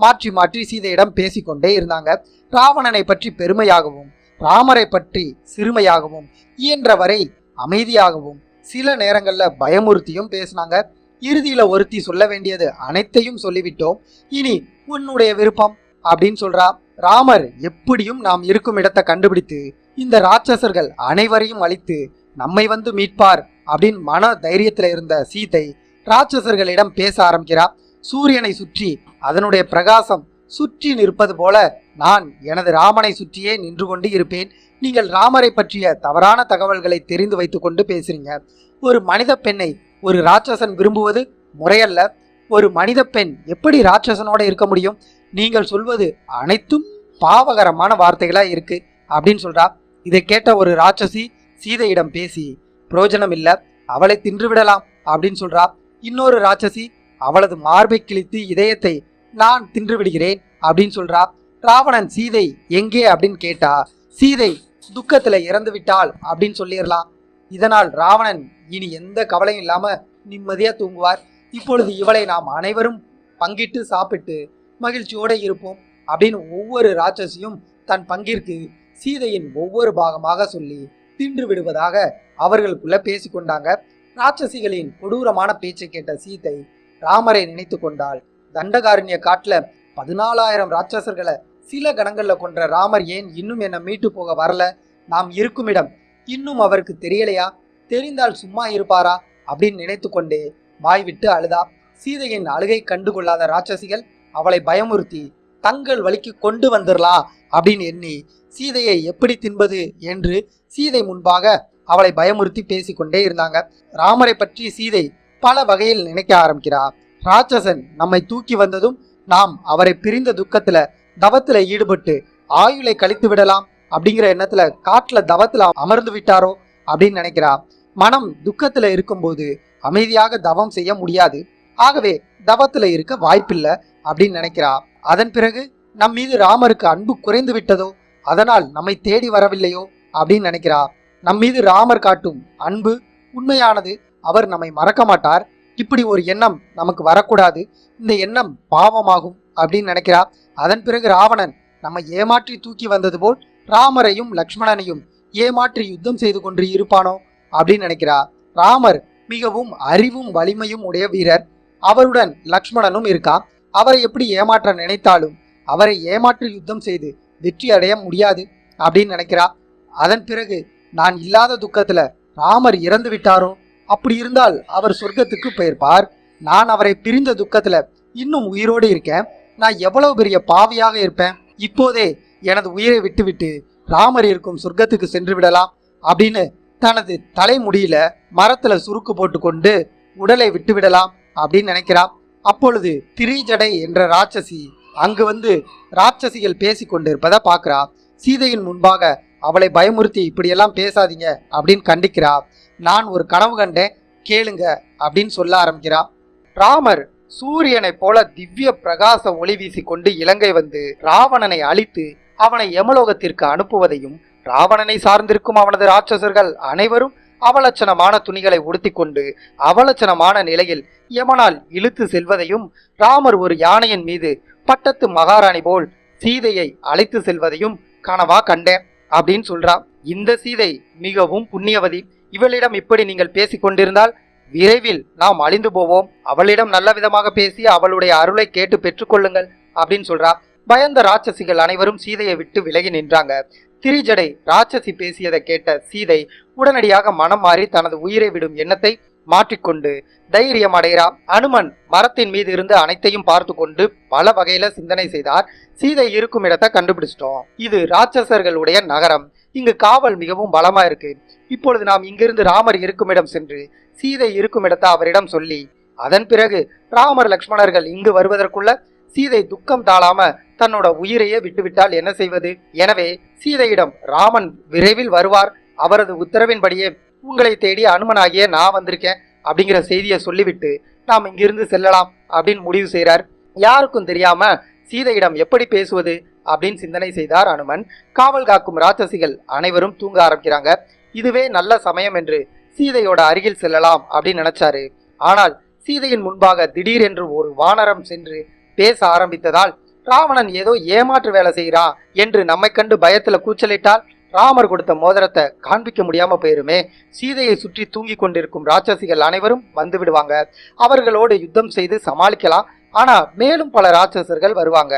மாற்றி மாற்றி சீதையிடம் பேசிக்கொண்டே இருந்தாங்க. ராவணனை பற்றி பெருமையாகவும் ராமரை பற்றி சிறுமையாகவும் இயன்றவரை அமைதியாகவும் சில நேரங்கள்ல பயமுறுத்தியும் பேசினாங்க. இறுதியில ஒருத்தி சொல்ல வேண்டியது அனைத்தையும் சொல்லிவிட்டோம், இனி உன்னுடைய விருப்பம் அப்படின்னு சொல்றா. ராமர் எப்படியும் நாம் இருக்கும் இடத்தை கண்டுபிடித்து இந்த ராட்சசர்கள் அனைவரையும் அழித்து நம்மை வந்து மீட்பார் அப்படின்னு மன தைரியத்துல இருந்த சீதை ராட்சசர்களிடம் பேச ஆரம்பிக்கிறா. சூரியனை சுற்றி அதனுடைய பிரகாசம் சுற்றி நிற்பது போல நான் எனது ராமனை சுற்றியே நின்று கொண்டு இருப்பேன். நீங்கள் ராமரை பற்றிய தவறான தகவல்களை தெரிந்து வைத்துக் கொண்டு பேசுறீங்க. ஒரு மனித பெண்ணை ஒரு ராட்சசன் விரும்புவது முறையல்ல. ஒரு மனித பெண் எப்படி ராட்சசனோட இருக்க முடியும்? நீங்கள் சொல்வது அனைத்தும் பாவகரமான வார்த்தைகளா இருக்கு அப்படின்னு சொல்றா. இதை கேட்ட ஒரு ராட்சசி சீதையிடம் பேசி பிரயோஜனம் இல்ல, அவளை தின்று விடலாம் அப்படின்னு சொல்றா. இன்னொரு ராட்சசி அவளது மார்பை கிழித்து இதயத்தை நான் தின்று விடுகிறேன் அப்படின்னு சொல்றா. ராவணன் சீதை எங்கே அப்படின்னு கேட்டா சீதை துக்கத்துல இறந்து விட்டாள் அப்படின்னு சொல்லிடலாம். இதனால் ராவணன் இனி எந்த கவலையும் இல்லாம நிம்மதியா தூங்குவார். இப்பொழுது இவளை நாம் அனைவரும் பங்கிட்டு சாப்பிட்டு மகிழ்ச்சியோட இருப்போம் அப்படின்னு ஒவ்வொரு ராட்சசியும் தன் பங்கிற்கு சீதையின் ஒவ்வொரு பாகமாக சொல்லி தின்று விடுவதாக அவர்களுக்குள்ள பேசிக்கொண்டாங்க. ராட்சசிகளின் கொடூரமான பேச்சை கேட்ட சீதை ராமரை நினைத்து கொண்டாள். தண்டகாரண்ய காட்டுல 14,000 ராட்சசர்களை சில கணங்கள்ல கொன்ற ராமர் ஏன் இன்னும் என்ன மீட்டு போக வரல? நாம் இருக்கும் இடம் இன்னும் அவருக்கு தெரியலையா? தெரிந்தால் சும்மா இருப்பாரா அப்படின்னு நினைத்து கொண்டே வாய் விட்டு அழுதா. சீதையின் அழுகை கண்டுகொள்ளாத ராட்சசிகள் அவளை பயமுறுத்தி தங்கள் வழிக்கு கொண்டு வந்துடலாம் அப்படின்னு எண்ணி சீதையை எப்படி தின்பது என்று சீதை முன்பாக அவளை பயமுறுத்தி பேசிக்கொண்டே இருந்தாங்க. ராமரை பற்றி சீதை பல வகையில் நினைக்க ஆரம்பிக்கிறார். ராட்சசன் நம்மை தூக்கி வந்ததும் நாம் அவரை பிரிந்த துக்கத்துல தவத்துல ஈடுபட்டு ஆயுளை கழித்து விடலாம் அப்படிங்கிற எண்ணத்துல காட்டுல தவத்துல அமர்ந்து விட்டாரோ அப்படின்னு நினைக்கிறா. மனம் துக்கத்துல இருக்கும்போது அமைதியாக தவம் செய்ய முடியாது. ஆகவே தவத்துல இருக்க வாய்ப்பில்லை அப்படின்னு நினைக்கிறா. அதன் பிறகு நம் மீது ராமருக்கு அன்பு குறைந்து விட்டதோ, அதனால் நம்மை தேடி வரவில்லையோ அப்படின்னு நினைக்கிறா. நம் மீது ராமர் காட்டும் அன்பு உண்மையானது. அவர் நம்மை மறக்க மாட்டார். இப்படி ஒரு எண்ணம் நமக்கு வரக்கூடாது. இந்த எண்ணம் பாவமாகும். அப்படின்னு நினைக்கிறா. அதன் பிறகு ராவணன் நம்ம ஏமாற்றி தூக்கி வந்தது போல் ராமரையும் லக்ஷ்மணனையும் ஏமாற்றி யுத்தம் செய்து கொண்டு இருப்பானோ அப்படின்னு நினைக்கிறா. ராமர் மிகவும் அறிவும் வலிமையும் உடைய வீரர். அவருடன் லக்ஷ்மணனும் இருக்கா. அவரை எப்படி ஏமாற்ற நினைத்தாலும் அவரை ஏமாற்றி யுத்தம் செய்து வெற்றி அடைய முடியாது அப்படின்னு நினைக்கிறா. அதன் பிறகு நான் இல்லாத துக்கத்துல ராமர் இறந்து விட்டாரோ, அப்படி இருந்தால் அவர் சொர்க்கத்துக்கு போயிருப்பார். நான் அவரை பிரிந்த துக்கத்துல இன்னும் உயிரோடு இருக்கேன். நான் எவ்வளவு பெரிய பாவியாக இருப்பேன். இப்போதே எனது உயிரை விட்டுவிட்டு ராமர் இருக்கும் சொர்க்கத்துக்கு சென்று விடலாம் அப்படின்னு தனது தலைமுடியில மரத்துல சுருக்கு போட்டு கொண்டு உடலை விட்டு விடலாம் அப்படின்னு நினைக்கிறா. அப்பொழுது திரிஜடை என்ற ராட்சசி அங்கு வந்து ராட்சசிகள் பேசி கொண்டிருப்பதை பார்க்கிறா. சீதையின் முன்பாக அவளை பயமுறுத்தி இப்படியெல்லாம் பேசாதீங்க அப்படின்னு கண்டிக்கிறா. நான் ஒரு கனவு கண்டேன், கேளுங்க அப்படின்னு சொல்ல ஆரம்பிக்கிறா. ராமர் சூரியனை போல திவ்ய பிரகாச ஒளி வீசிக்கொண்டு இலங்கை வந்து ராவணனை அழித்து அவனை யமலோகத்திற்கு அனுப்புவதையும், ராவணனை சார்ந்திருக்கும் அவனது ராட்சசர்கள் அனைவரும் அவலட்சணமான துணிகளை உடுத்திக்கொண்டு அவலட்சணமான நிலையில் யமனால் இழுத்து செல்வதையும், ராமர் ஒரு யானையின் மீது பட்டத்து மகாராணி போல் சீதையை அழைத்து செல்வதையும் கனவா கண்டேன் அப்படின்னு சொல்றா. இந்த சீதை மிகவும் புண்ணியவதி. இவளிடம் இப்படி நீங்கள் பேசிக் கொண்டிருந்தால் விரைவில் நாம் அழிந்து போவோம். அவளிடம் நல்ல விதமாக பேசி அவளுடைய அருளை கேட்டு பெற்றுக்கொள்ளுங்கள் அப்படின்னு சொல்றா. பயந்த ராட்சசிகள் அனைவரும் சீதையை விட்டு விலகி நின்றாங்க. திரிஜடை ராட்சசி பேசியதை கேட்ட சீதை உடனடியாக மனம் மாறி தனது உயிரை விடும் எண்ணத்தை மாற்றிக்கொண்டு தைரியம் அடைகிறா. அனுமன் மரத்தின் மீது இருந்து அனைத்தையும் பார்த்து கொண்டு பல வகையில சிந்தனை செய்தார். சீதை இருக்கும் இடத்தை கண்டுபிடிச்சிட்டோம். இது ராட்சசர்களுடைய நகரம். இங்கு காவல் மிகவும் பலமா இருக்கு. இப்பொழுது நாம் இங்கிருந்து ராமர் இருக்கும் இடம் சென்று சீதை இருக்கும் இடத்தை அவரிடம் சொல்லி, அதன் பிறகு ராமர் லக்ஷ்மணர்கள் இங்கு வருவதற்குள்ள சீதை துக்கம் தாழாம தன்னோட உயிரையே விட்டுவிட்டால் என்ன செய்வது? எனவே சீதையிடம் ராமன் விரைவில் வருவார், அவரது உத்தரவின்படியே உங்களை தேடி அனுமனாகிய நான் வந்திருக்கேன் அப்படிங்கிற செய்தியை சொல்லிவிட்டு நாம் இங்கிருந்து செல்லலாம் அப்படின்னு முடிவு செய்கிறார். யாருக்கும் தெரியாம சீதையிடம் எப்படி பேசுவது அப்படின்னு சிந்தனை செய்தார் அனுமன். காவல் காக்கும் ராட்சசிகள் அனைவரும் தூங்க ஆரம்பிக்கிறாங்க. இதுவே நல்ல சமயம் என்று சீதையோட அருகில் செல்லலாம் அப்படின்னு நினைச்சாரு. ஆனால் சீதையின் முன்பாக திடீரென்று ஒரு வானரம் சென்று பேச ஆரம்பித்ததால் ராவணன் ஏதோ ஏமாற்று வேலை செய்கிறான் என்று நம்மை கண்டு பயத்துல கூச்சலிட்டால் ராமர் கொடுத்த மோதிரத்தை காண்பிக்க முடியாம போயிருமே. சீதையை சுற்றி தூங்கி கொண்டிருக்கும் ராட்சசிகள் அனைவரும் வந்து விடுவாங்க. அவர்களோடு யுத்தம் செய்து சமாளிக்கலாம். ஆனா மேலும் பல ராட்சசர்கள் வருவாங்க.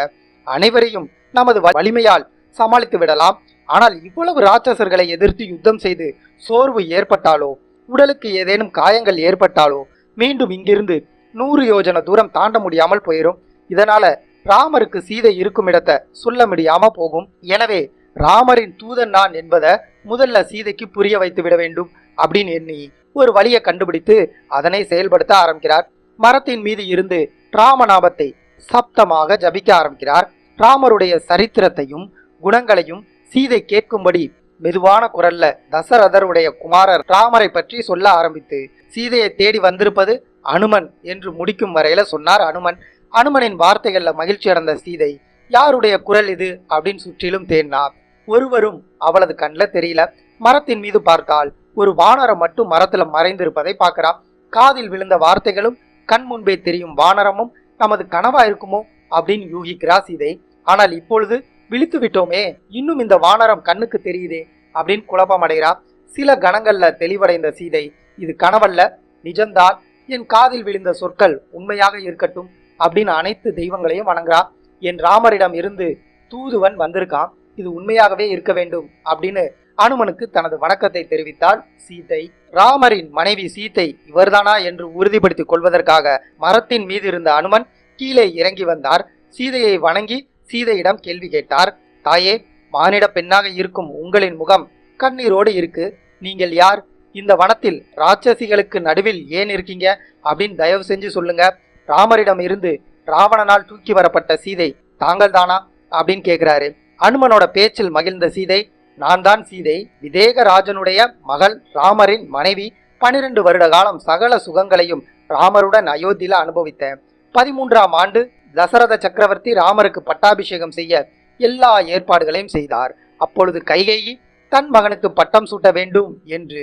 அனைவரையும் நமது வலிமையால் சமாளித்து விடலாம். ஆனால் இவ்வளவு ராட்சசர்களை எதிர்த்து யுத்தம் செய்து சோர்வு ஏற்பட்டாலோ, உடலுக்கு ஏதேனும் காயங்கள் ஏற்பட்டாலோ மீண்டும் இங்கிருந்து 100 யோஜன தூரம் தாண்ட முடியாமல் போயிடும். இதனால ராமருக்கு சீதை இருக்கும் இடத்தை சொல்ல முடியாம போகும். எனவே ராமரின் தூதன் நான் என்பதை முதல்ல சீதைக்கு புரிய வைத்து விட வேண்டும் அப்படின்னு எண்ணி ஒரு வழியை கண்டுபிடித்து அதனை செயல்படுத்த ஆரம்பிக்கிறார். மரத்தின் மீது இருந்து ராமநாமத்தை சப்தமாக ஜபிக்க ஆரம்பிக்கிறார். ராமருடைய சரித்திரத்தையும் குணங்களையும் சீதை கேட்கும்படி மெதுவான குரல்ல தசரதருடைய குமாரர் ராமரை பற்றி சொல்ல ஆரம்பித்து சீதையை தேடி வந்திருப்பது அனுமன் என்று முடிக்கும் வரையில சொன்னார் அனுமன். அனுமனின் வார்த்தைகள்ல மகிழ்ச்சி அடைந்த சீதை யாருடைய குரல் இது அப்படின்னு சுற்றிலும் தேடினார். ஒருவரும் அவளது கண்ணில் தெரியல. மரத்தின் மீது பார்த்தால் ஒரு வானரம் மட்டும் மரத்துல மறைந்திருப்பதை பார்க்கிறா. காதில் விழுந்த வார்த்தைகளும் கண் முன்பே தெரியும் வானரமும் நமது கனவா இருக்குமோ அப்படின்னு யூகிக்கிறா சீதை. ஆனால் இப்பொழுது விழித்து விட்டோமே, இன்னும் இந்த வானரம் கண்ணுக்கு தெரியுதே அப்படின்னு குழப்பம் அடைகிறா. சில கணங்கள்ல தெளிவடைந்த சீதை இது கனவல்ல, நிஜம்தான், என் காதில் விழுந்த சொற்கள் உண்மையாக இருக்கட்டும் அப்படின்னு அனைத்து தெய்வங்களையும் வணங்குறா. என் ராமரிடம் இருந்து தூதுவன் வந்திருக்கான், இது உண்மையாகவே இருக்க வேண்டும் அப்படின்னு அனுமனுக்கு தனது வணக்கத்தை தெரிவித்தாள் சீதை. ராமரின் மனைவி சீதை இவர்தானா என்று உறுதிப்படுத்திக் கொள்வதற்காக மரத்தின் மீது இருந்த அனுமன் கீழே இறங்கி வந்தார். சீதையை வணங்கி சீதையிடம் கேள்வி கேட்டார். தாயே, மானிட பெண்ணாக இருக்கும் உங்களின் முகம் கண்ணீரோடு இருக்கு. நீங்கள் யார்? இந்த வனத்தில் ராட்சசிகளுக்கு நடுவில் ஏன் இருக்கீங்க அப்படின்னு தயவு செஞ்சு சொல்லுங்க. ராமரிடம் இருந்து ராவணனால் தூக்கி வரப்பட்ட சீதை தாங்கள் தானா அப்படின்னு கேட்கிறாரு. அனுமனோட பேச்சில் மகிழ்ந்த சீதை, நான் தான் சீதை, விதேகராஜனுடைய மகள், ராமரின் மனைவி. 12 வருட காலம் சகல சுகங்களையும் ராமருடன் அயோத்தியில அனுபவித்தேன். 13ஆம் ஆண்டு தசரத சக்கரவர்த்தி ராமருக்கு பட்டாபிஷேகம் செய்ய எல்லா ஏற்பாடுகளையும் செய்தார். அப்பொழுது கைகேயி தன் மகனுக்கு பட்டம் சூட்ட வேண்டும் என்று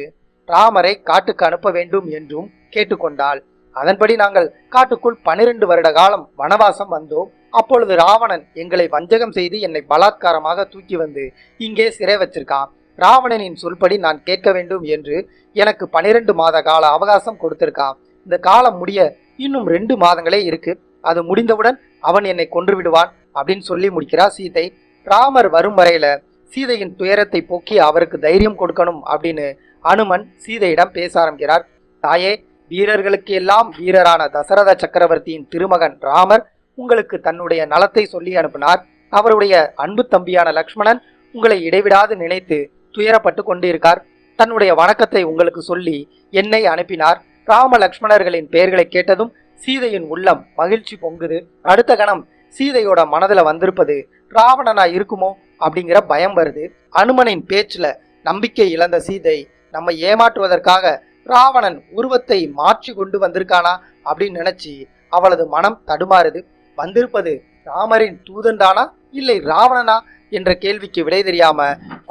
ராமரை காட்டுக்கு அனுப்ப வேண்டும் என்றும் கேட்டுக்கொண்டாள். அதன்படி நாங்கள் காட்டுக்குள் 12 வருட காலம் வனவாசம் வந்தோம். அப்பொழுது ராவணன் எங்களை வஞ்சகம் செய்து என்னை பலாத்காரமாக தூக்கி வந்து இங்கே சிறை வச்சிருக்கான். ராவணனின் சொல்படி நான் கேட்க வேண்டும் என்று எனக்கு 12 மாத கால அவகாசம் கொடுத்திருக்கான். இந்த காலம் முடிய இன்னும் 2 மாதங்களே இருக்கு. அது முடிந்தவுடன் அவன் என்னை கொன்று விடுவான் அப்படின்னு சொல்லி முடிக்கிறார் சீதை. ராமர் வரும் வரையில சீதையின் துயரத்தை போக்கி அவருக்கு தைரியம் கொடுக்கணும் அப்படின்னு அனுமன் சீதையிடம் பேச ஆரம்பிக்கிறார். தாயே, வீரர்களுக்கு எல்லாம் வீரரான தசரத சக்கரவர்த்தியின் திருமகன் ராமர் உங்களுக்கு தன்னுடைய நலத்தை சொல்லி அனுப்பினார். அவருடைய அன்பு தம்பியான லக்ஷ்மணன் உங்களை இடைவிடாது நினைத்து துயரப்பட்டு கொண்டிருக்கார். தன்னுடைய வணக்கத்தை உங்களுக்கு சொல்லி என்னை அனுப்பினார். ராம லக்ஷ்மணர்களின் பெயர்களை கேட்டதும் சீதையின் உள்ளம் மகிழ்ச்சி பொங்குது. அடுத்த கணம் சீதையோட மனதில் வந்திருப்பது ராவணனா இருக்குமோ அப்படிங்கிற பயம் வருது. அனுமனின் பேச்சுல நம்பிக்கை இழந்த சீதை நம்ம ஏமாற்றுவதற்காக ராவணன் உருவத்தை மாற்றி கொண்டு வந்திருக்கானா அப்படின்னு நினைச்சு அவளது மனம் தடுமாறுது. வந்திருப்பது ராமரின் தூதன் தானா இல்லை ராவணனா என்ற கேள்விக்கு விடை தெரியாம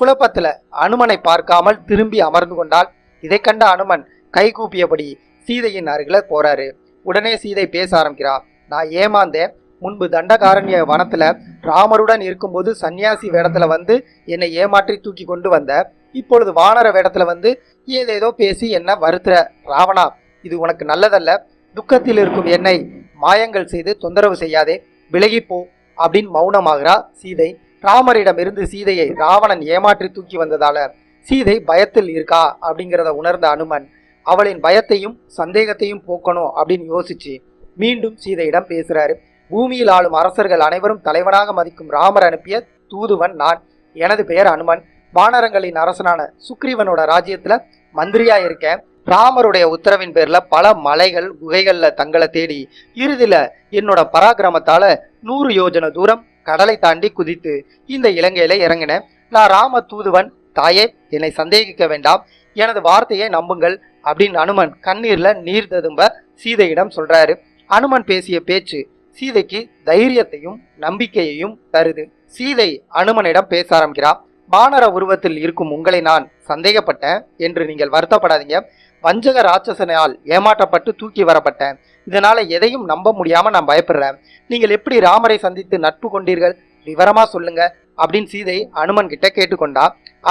குழப்பத்துல அனுமனை பார்க்காமல் திரும்பி அமர்ந்து கொண்டாள். இதை கண்ட அனுமன் கைகூப்பியபடி சீதையின் அருகில போறாரு. உடனே சீதை பேச ஆரம்பிக்கிறார். நான் ஏமாந்தேன். முன்பு தண்டகாரண்ய வனத்துல ராமருடன் இருக்கும்போது சன்னியாசி வேடத்துல வந்து என்னை ஏமாற்றி தூக்கி கொண்டு வந்த, இப்பொழுது வானர வேடத்துல வந்து ஏதேதோ பேசி என்ன வருத்துற ராவணா, இது உனக்கு நல்லதல்ல. துக்கத்தில் இருக்கும் என்னை மாயங்கள் செய்து தொந்தரவு செய்யாதே, விலகிப்போ அப்படின்னு மௌனமாகிறா சீதை. ராமரிடமிருந்து சீதையை ராவணன் ஏமாற்றி தூக்கி வந்ததால சீதை பயத்தில் இருக்கா அப்படிங்கிறத உணர்ந்த அனுமன் அவளின் பயத்தையும் சந்தேகத்தையும் போக்கணும் அப்படின்னு யோசிச்சு மீண்டும் சீதையிடம் பேசுறாரு. பூமியில் ஆளும் அரசர்கள் அனைவரும் தலைவனாக மதிக்கும் ராமர் அனுப்பிய தூதுவன் நான். எனது பெயர் அனுமன். வானரங்களின் அரசனான சுக்ரீவனோட ராஜ்யத்துல மந்திரியா இருக்கேன். ராமருடைய உத்தரவின் பேர்ல பல மலைகள் குகைகள்ல தங்களை தேடி இறுதியில என்னோட பராக்கிரமத்தால 100 யோஜன தூரம் கடலை தாண்டி குதித்து இந்த இலங்கையில இறங்கினேன். நான் ராம தூதுவன். தாயே, என்னை சந்தேகிக்க வேண்டாம், எனது வார்த்தையை நம்புங்கள் அப்படின்னு அனுமன் கண்ணீர்ல நீர் ததும்ப சீதையிடம் சொல்றாரு. அனுமன் பேசிய பேச்சு சீதைக்கு தைரியத்தையும் நம்பிக்கையையும் தருது. சீதை அனுமனிடம் பேச ஆரம்பிக்கிறார். வானர உருவத்தில் இருக்கும் உங்களை நான் சந்தேகப்பட்டேன் என்று நீங்கள் வருத்தப்படாதீங்க. வஞ்சக ராட்சசனால் ஏமாற்றப்பட்டு தூக்கி வரப்பட்டேன். இதனால எதையும் நம்ப முடியாம நான் பயப்படுறேன். நீங்கள் எப்படி ராமரை சந்தித்து நட்பு கொண்டீர்கள், விவரமா சொல்லுங்க அப்படின்னு சீதை அனுமன் கிட்ட கேட்டுக்கொண்டா.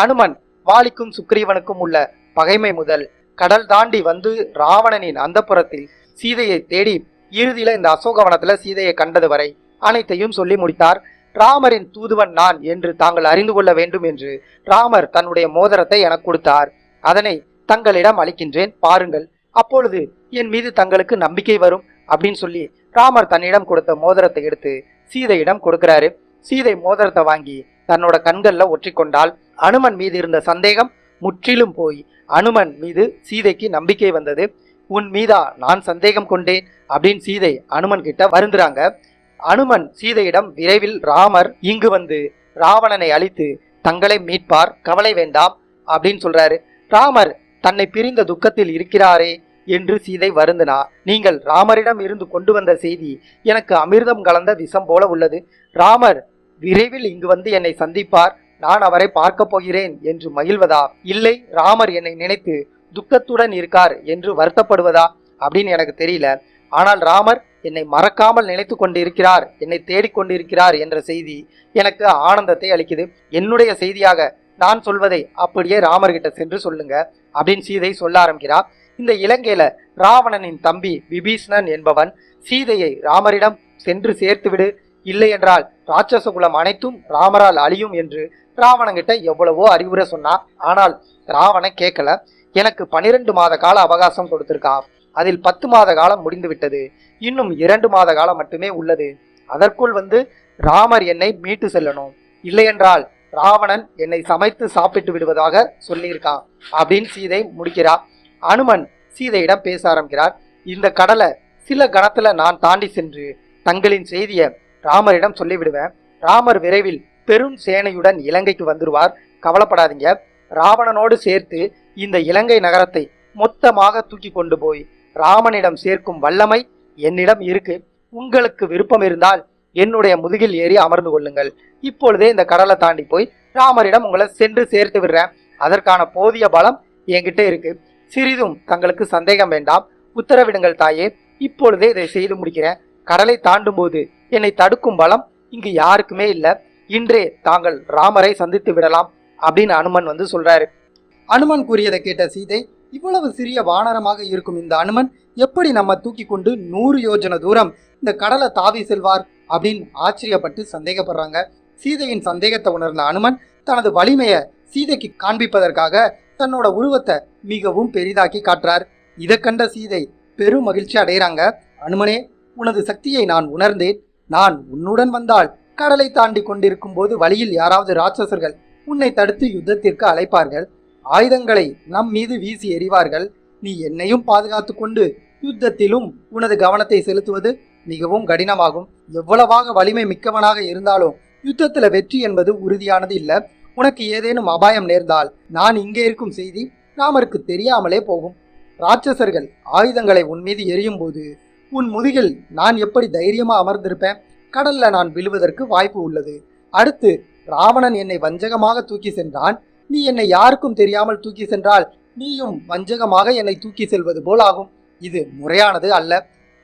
அனுமன் வாலிக்கும் சுக்ரீவனுக்கும் உள்ள பகைமை முதல் கடல் தாண்டி வந்து ராவணனின் அந்தப்புறத்தில் சீதையை தேடி இறுதியில இந்த அசோகவனத்துல சீதையை கண்டது வரை அனைத்தையும் சொல்லி முடித்தார். ராமரின் தூதுவன் நான் என்று தாங்கள் அறிந்து கொள்ள வேண்டும் என்று ராமர் தன்னுடைய மோதிரத்தை எனக்கு கொடுத்தார். அதனை தங்களிடம் அளிக்கின்றேன், பாருங்கள். அப்பொழுது என் மீது தங்களுக்கு நம்பிக்கை வரும் அப்படின்னு சொல்லி ராமர் தன்னிடம் கொடுத்த மோதிரத்தை எடுத்து சீதையிடம் கொடுக்கிறாரு. சீதை மோதிரத்தை வாங்கி தன்னோட கண்கள்ல ஒற்றிக்கொண்டாள். அனுமன் மீது இருந்த சந்தேகம் முற்றிலும் போய் அனுமன் மீது சீதைக்கு நம்பிக்கை வந்தது. உன் மீதா நான் சந்தேகம் கொண்டேன் அப்படின்னு சீதை அனுமன் கிட்ட வருந்துறாங்க. அனுமன் சீதையிடம் விரைவில் ராமர் இங்கு வந்து ராவணனை அழித்து தங்களை மீட்பார், கவலை வேண்டாம் அப்படின்னு சொல்றாரு. ராமர் தன்னை பிரிந்த துக்கத்தில் இருக்கிறாரே என்று சீதை வருந்தினா. நீங்கள் ராமரிடம் இருந்து கொண்டு வந்த செய்தி எனக்கு அமிர்தம் கலந்த விஷம் போல உள்ளது. ராமர் விரைவில் இங்கு வந்து என்னை சந்திப்பார், நான் அவரை பார்க்க போகிறேன் என்று மகிழ்வதா, இல்லை ராமர் என்னை நினைத்து துக்கத்துடன் இருக்கார் என்று வருத்தப்படுவதா அப்படின்னு எனக்கு தெரியல. ஆனால் ராமர் என்னை மறக்காமல் நினைத்து கொண்டிருக்கிறார், என்னை தேடிக்கொண்டிருக்கிறார் என்ற செய்தி எனக்கு ஆனந்தத்தை அளிக்குது. என்னுடைய செய்தியாக நான் சொல்வதை அப்படியே ராமர்கிட்ட சென்று சொல்லுங்க அப்படின்னு சீதை சொல்ல ஆரம்பிக்கிறார். இந்த இலங்கையில ராவணனின் தம்பி விபீஷ்ணன் என்பவன் சீதையை ராமரிடம் சென்று சேர்த்துவிடு, இல்லை என்றால் ராட்சச குலம் அனைத்தும் ராமரால் அழியும் என்று ராவணங்கிட்ட எவ்வளவோ அறிவுரை சொன்னான். ஆனால் ராவணன் கேட்கல. எனக்கு 12 மாத கால அவகாசம் கொடுத்திருக்கான். அதில் 10 மாத காலம் முடிந்து விட்டது. இன்னும் 2 மாத காலம் மட்டுமே உள்ளது. அதற்குள் வந்து ராமர் என்னை மீட்டு செல்லணும், இல்லையென்றால் ராவணன் என்னை சமைத்து சாப்பிட்டு விடுவதாக சொல்லியிருக்கான் அப்படின்னு சீதை முடிக்கிறார். அனுமன் சீதையிடம் பேச ஆரம்பிக்கிறார். இந்த கடலை சில கணத்துல நான் தாண்டி சென்று தங்களின் செய்தியை ராமரிடம் சொல்லிவிடுவேன். ராமர் விரைவில் பெரும் சேனையுடன் இலங்கைக்கு வந்துருவார், கவலைப்படாதீங்க. ராவணனோடு சேர்த்து இந்த இலங்கை நகரத்தை மொத்தமாக தூக்கி கொண்டு போய் ராமனிடம் சேர்க்கும் வல்லமை என்னிடம் இருக்கு. உங்களுக்கு விருப்பம் இருந்தால் என்னுடைய முதுகில் ஏறி அமர்ந்து கொள்ளுங்கள். இப்பொழுதே இந்த கடலை தாண்டி போய் ராமரிடம் உங்களை சென்று சேர்த்து விடுறேன். அதற்கான போதிய பலம் என்கிட்ட இருக்கு. சிறிதும் தங்களுக்கு சந்தேகம் வேண்டாம். உத்தரவிடுங்கள் தாயே, இப்பொழுதே இதை செய்து முடிக்கிறேன். கடலை தாண்டும் போது என்னை தடுக்கும் பலம் இங்கு யாருக்குமே இல்லை. இன்றே தாங்கள் ராமரை சந்தித்து விடலாம் அப்படின்னு அனுமன் சொல்றாரு. அனுமன் கூறியதை கேட்ட சீதை, இவ்வளவு சிறிய வானரமாக இருக்கும் இந்த அனுமன் எப்படி நம்ம தூக்கி கொண்டு 100 யோஜன தூரம் இந்த கடலை தாவி செல்வார் அப்படின்னு ஆச்சரியப்பட்டு சந்தேகப்படுறாங்க. சீதையின் சந்தேகத்தை உணர்ந்த அனுமன் தனது வலிமையை சீதைக்கு காண்பிப்பதற்காக தன்னோட உருவத்தை மிகவும் பெரிதாக்கி காட்டுறார். இதை கண்ட சீதை பெரும் மகிழ்ச்சி அடைகிறாங்க. அனுமனே, உனது சக்தியை நான் உணர்ந்தேன். நான் உன்னுடன் வந்தால் கடலை தாண்டி கொண்டிருக்கும் போது வழியில் யாராவது ராட்சசர்கள் உன்னை தடுத்து யுத்தத்திற்கு அழைப்பார்கள். ஆயுதங்களை நம் மீது வீசி எறிவார்கள். நீ என்னையும் பாதுகாத்து கொண்டு யுத்தத்திலும் உனது கவனத்தை செலுத்துவது மிகவும் கடினமாகும். எவ்வளவாக வலிமை மிக்கவனாக இருந்தாலும் யுத்தத்துல வெற்றி என்பது உறுதியானது இல்லை. உனக்கு ஏதேனும் அபாயம் நேர்ந்தால் நான் இங்கே இருக்கும் செய்தி ராமருக்கு தெரியாமலே போகும். ராட்சசர்கள் ஆயுதங்களை உன் மீது எரியும் போது உன் முதுகில் நான் எப்படி தைரியமா அமர்ந்திருப்பேன்? கடல்ல நான் விழுவதற்கு வாய்ப்பு உள்ளது. அடுத்து ராவணன் என்னை வஞ்சகமாக தூக்கி சென்றான். நீ என்னை யாருக்கும் தெரியாமல் தூக்கி சென்றால் நீயும் வஞ்சகமாக என்னை தூக்கி செல்வது போல் ஆகும். இது முறையானது அல்ல.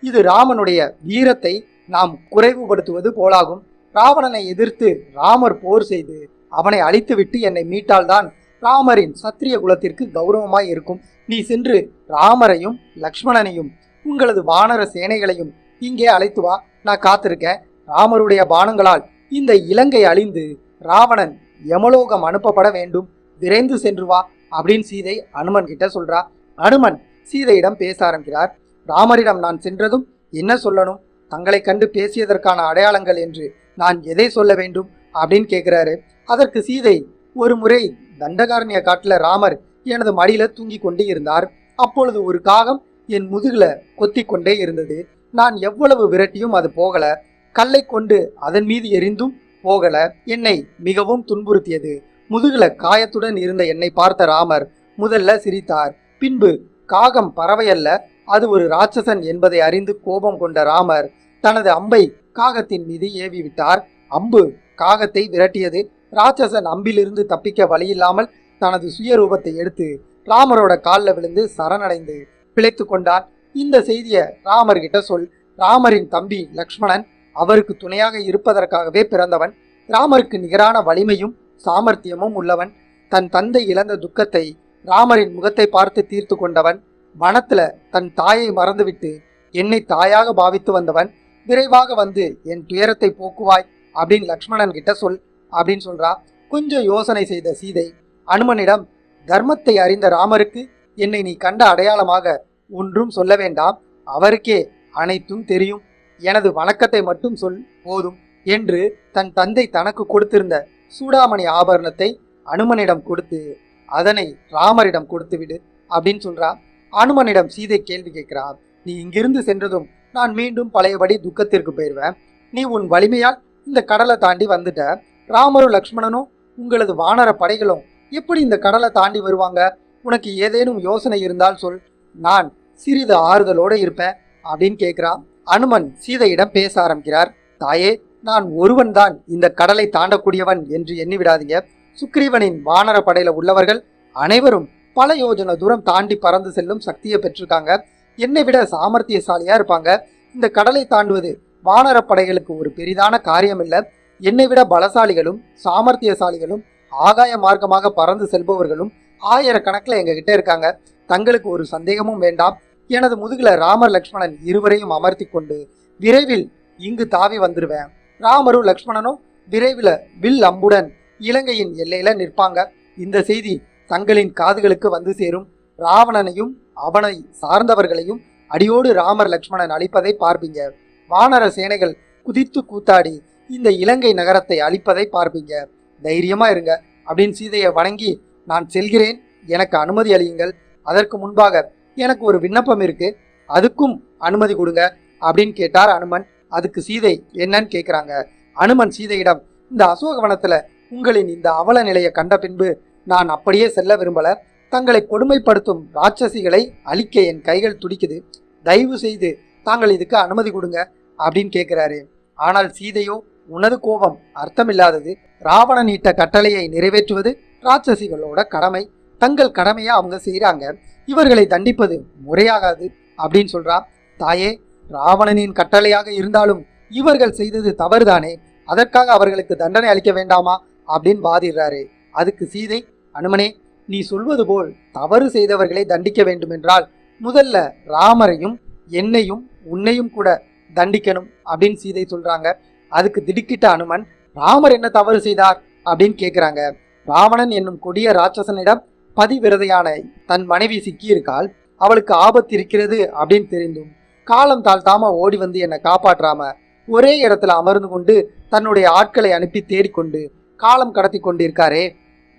இது ராமனுடைய வீரத்தை நாம் குறைவுபடுத்துவது போலாகும். ராவணனை எதிர்த்து ராமர் போர் செய்து அவனை அழித்துவிட்டு என்னை மீட்டால்தான் ராமரின் சத்திரிய குலத்திற்கு கௌரவமாய் இருக்கும். நீ சென்று ராமரையும் லக்ஷ்மணனையும் உங்களது வானர சேனைகளையும் இங்கே அழைத்து வா. நான் காத்திருக்கேன். ராமருடைய பானங்களால் இந்த இலங்கை அழிந்து ராவணன் யமலோகம் அனுப்பப்பட வேண்டும். விரைந்து சென்று வா அப்படின்னு சீதை அனுமன் கிட்ட சொல்றா. அனுமன் சீதையிடம் பேச ஆரம்பிக்கிறார். ராமரிடம் நான் சென்றதும் என்ன சொல்லணும்? தங்களை கண்டு பேசியதற்கான அடையாளங்கள் என்று நான் எதை சொல்ல வேண்டும் அப்படின்னு கேட்கிறாரு. அதற்கு சீதை, ஒரு முறை தண்டகாரண்ய காட்டுல ராமர் எனது மடியில தூங்கி கொண்டு இருந்தார். அப்பொழுது ஒரு காகம் என் முதுகுல கொத்தி கொண்டே இருந்தது. நான் எவ்வளவு விரட்டியும் அது போகல. கல்லை கொண்டு அதன் மீது எரிந்தும் போகல. என்னை மிகவும் துன்புறுத்தியது. முதுகுல காயத்துடன் இருந்த என்னை பார்த்த ராமர் முதல்ல சிரித்தார். பின்பு காகம் பறவையல்ல, அது ஒரு ராட்சசன் என்பதை அறிந்து கோபம் கொண்ட ராமர் தனது அம்பை காகத்தின் மீது ஏவி விட்டார். அம்பு காகத்தை விரட்டியது. ராட்சசன் அம்பிலிருந்து தப்பிக்க வழியில்லாமல் தனது சுயரூபத்தை எடுத்து ராமரோட காலில் விழுந்து சரணடைந்து பிழைத்து கொண்டான். இந்த செய்தியை ராமர்கிட்ட சொல். ராமரின் தம்பி லக்ஷ்மணன் அவருக்கு துணையாக இருப்பதற்காகவே பிறந்தவன். ராமருக்கு நிகரான வலிமையும் சாமர்த்தியமும் உள்ளவன். தன் தந்தை இழந்த துக்கத்தை ராமரின் முகத்தை பார்த்து தீர்த்து கொண்டவன். வனத்துல தன் தாயை மறந்துவிட்டு என்னை தாயாக பாவித்து வந்தவன். விரைவாக வந்து என் துயரத்தை போக்குவாய் அப்படின்னு லக்ஷ்மணன் கிட்ட சொல் அப்படின்னு சொல்றா. கொஞ்சம் யோசனை செய்த சீதை அனுமனிடம், தர்மத்தை அறிந்த ராமருக்கு என்னை நீ கண்ட அடையாளமாக ஒன்றும் சொல்ல வேண்டாம், அவருக்கே அனைத்தும் தெரியும். எனது வணக்கத்தை மட்டும் சொல் போதும் என்று தன் தந்தை தனக்கு கொடுத்திருந்த சூடாமணி ஆபரணத்தை அனுமனிடம் கொடுத்து அதனை ராமரிடம் கொடுத்து விடு அப்படின்னு சொல்றா. அனுமனிடம் சீதை கேள்வி கேட்கிறா. நீ இங்கிருந்து சென்றதும் நான் மீண்டும் பழையபடி துக்கத்திற்கு போயிடுவேன். நீ உன் வலிமையால் இந்த கடலை தாண்டி வந்துட்ட. ராமரும் லக்ஷ்மணனும் உங்களது வானர படைகளும் எப்படி இந்த கடலை தாண்டி வருவாங்க? உனக்கு ஏதேனும் யோசனை இருந்தால் சொல், நான் சிறிது ஆறுதலோடு இருப்பேன் அப்படின்னு கேட்கிறா. அனுமன் சீதையிடம் பேச ஆரம்பிக்கிறார். தாயே, நான் ஒருவன் தான் இந்த கடலை தாண்டக்கூடியவன் என்று எண்ணிவிடாதீங்க. சுக்ரீவனின் வானர படையில உள்ளவர்கள் அனைவரும் பல யோஜன தூரம் தாண்டி பறந்து செல்லும் சக்தியை பெற்றிருக்காங்க. என்னை விட சாமர்த்தியசாலியா இருப்பாங்க. இந்த கடலை தாண்டுவது வானர படைகளுக்கு ஒரு பெரிதான காரியம் இல்லை. என்னை விட பலசாலிகளும் சாமர்த்தியசாலிகளும் ஆகாய மார்க்கமாக பறந்து செல்பவர்களும் ஆயிரக்கணக்கில் எங்ககிட்ட இருக்காங்க. தங்களுக்கு ஒரு சந்தேகமும் வேண்டாம். எனது முதுகுல ராமர் லக்ஷ்மணன் இருவரையும் அமர்த்தி கொண்டு விரைவில் இங்கு தாவி வந்துருவேன். ராமரும் லக்ஷ்மணனும் விரைவில் வில் அம்புடன் இலங்கையின் எல்லையில நிற்பாங்க. இந்த செய்தி தங்களின் காதுகளுக்கு வந்து சேரும். ராவணனையும் அவனை சார்ந்தவர்களையும் அடியோடு ராமர் லக்ஷ்மணன் அழிப்பதை பார்ப்பீங்க. வானர சேனைகள் குதித்து கூத்தாடி இந்த இலங்கை நகரத்தை அழிப்பதை பார்ப்பீங்க. தைரியமா இருங்க அப்படின்னு சீதையை வணங்கி, நான் செல்கிறேன், எனக்கு அனுமதி அளியுங்கள். அதற்கு முன்பாக எனக்கு ஒரு விண்ணப்பம் இருக்கு, அதுக்கும் அனுமதி கொடுங்க அப்படின்னு கேட்டார் அனுமன். அதுக்கு சீதை என்னன்னு கேட்குறாங்க. அனுமன் சீதையிடம், இந்த அசோகவனத்துல உங்களின் இந்த அவல நிலையை கண்ட பின்பு நான் அப்படியே செல்ல விரும்பல. தங்களை கொடுமைப்படுத்தும் ராட்சசிகளை அழிக்க என் கைகள் துடிக்குது. தயவு செய்து தாங்கள் இதுக்கு அனுமதி கொடுங்க அப்படின்னு கேட்கிறாரு. ஆனால் சீதையோ, உனது கோபம் அர்த்தமில்லாதது. ராவணன் இட்ட கட்டளையை நிறைவேற்றுவது ராட்சசிகளோட கடமை. தங்கள் கடமையை அவங்க செய்கிறாங்க. இவர்களை தண்டிப்பது முறையாகாது அப்படின்னு சொல்றா. தாயே, ராவணனின் கட்டளையாக இருந்தாலும் இவர்கள் செய்தது தவறுதானே, அதற்காக அவர்களுக்கு தண்டனை அளிக்க வேண்டாமா அப்படின்னு வாதிடுறாரு. அதுக்கு சீதை, அனுமனே, நீ சொல்வது போல் தவறு செய்தவர்களை தண்டிக்க வேண்டுமென்றால் முதல்ல ராமரையும் என்னையும் உன்னையும் கூட தண்டிக்கணும் அப்படின்னு சீதை சொல்றாங்க. அதுக்கு திடுக்கிட்ட அனுமன், ராமர் என்ன தவறு செய்தார் அப்படின்னு கேட்குறாங்க. ராவணன் என்னும் கொடிய ராட்சசனிடம் பதிவிரதையான தன் மனைவி சிக்கியிருக்காள், அவளுக்கு ஆபத்து இருக்கிறது அப்படின்னு தெரிந்தும் காலம் தாழ்த்தாம ஓடி வந்து என்னை காப்பாற்றாம ஒரே இடத்துல அமர்ந்து கொண்டு தன்னுடைய ஆட்களை அனுப்பி தேடிக்கொண்டு காலம் கடத்தி கொண்டிருக்காரே,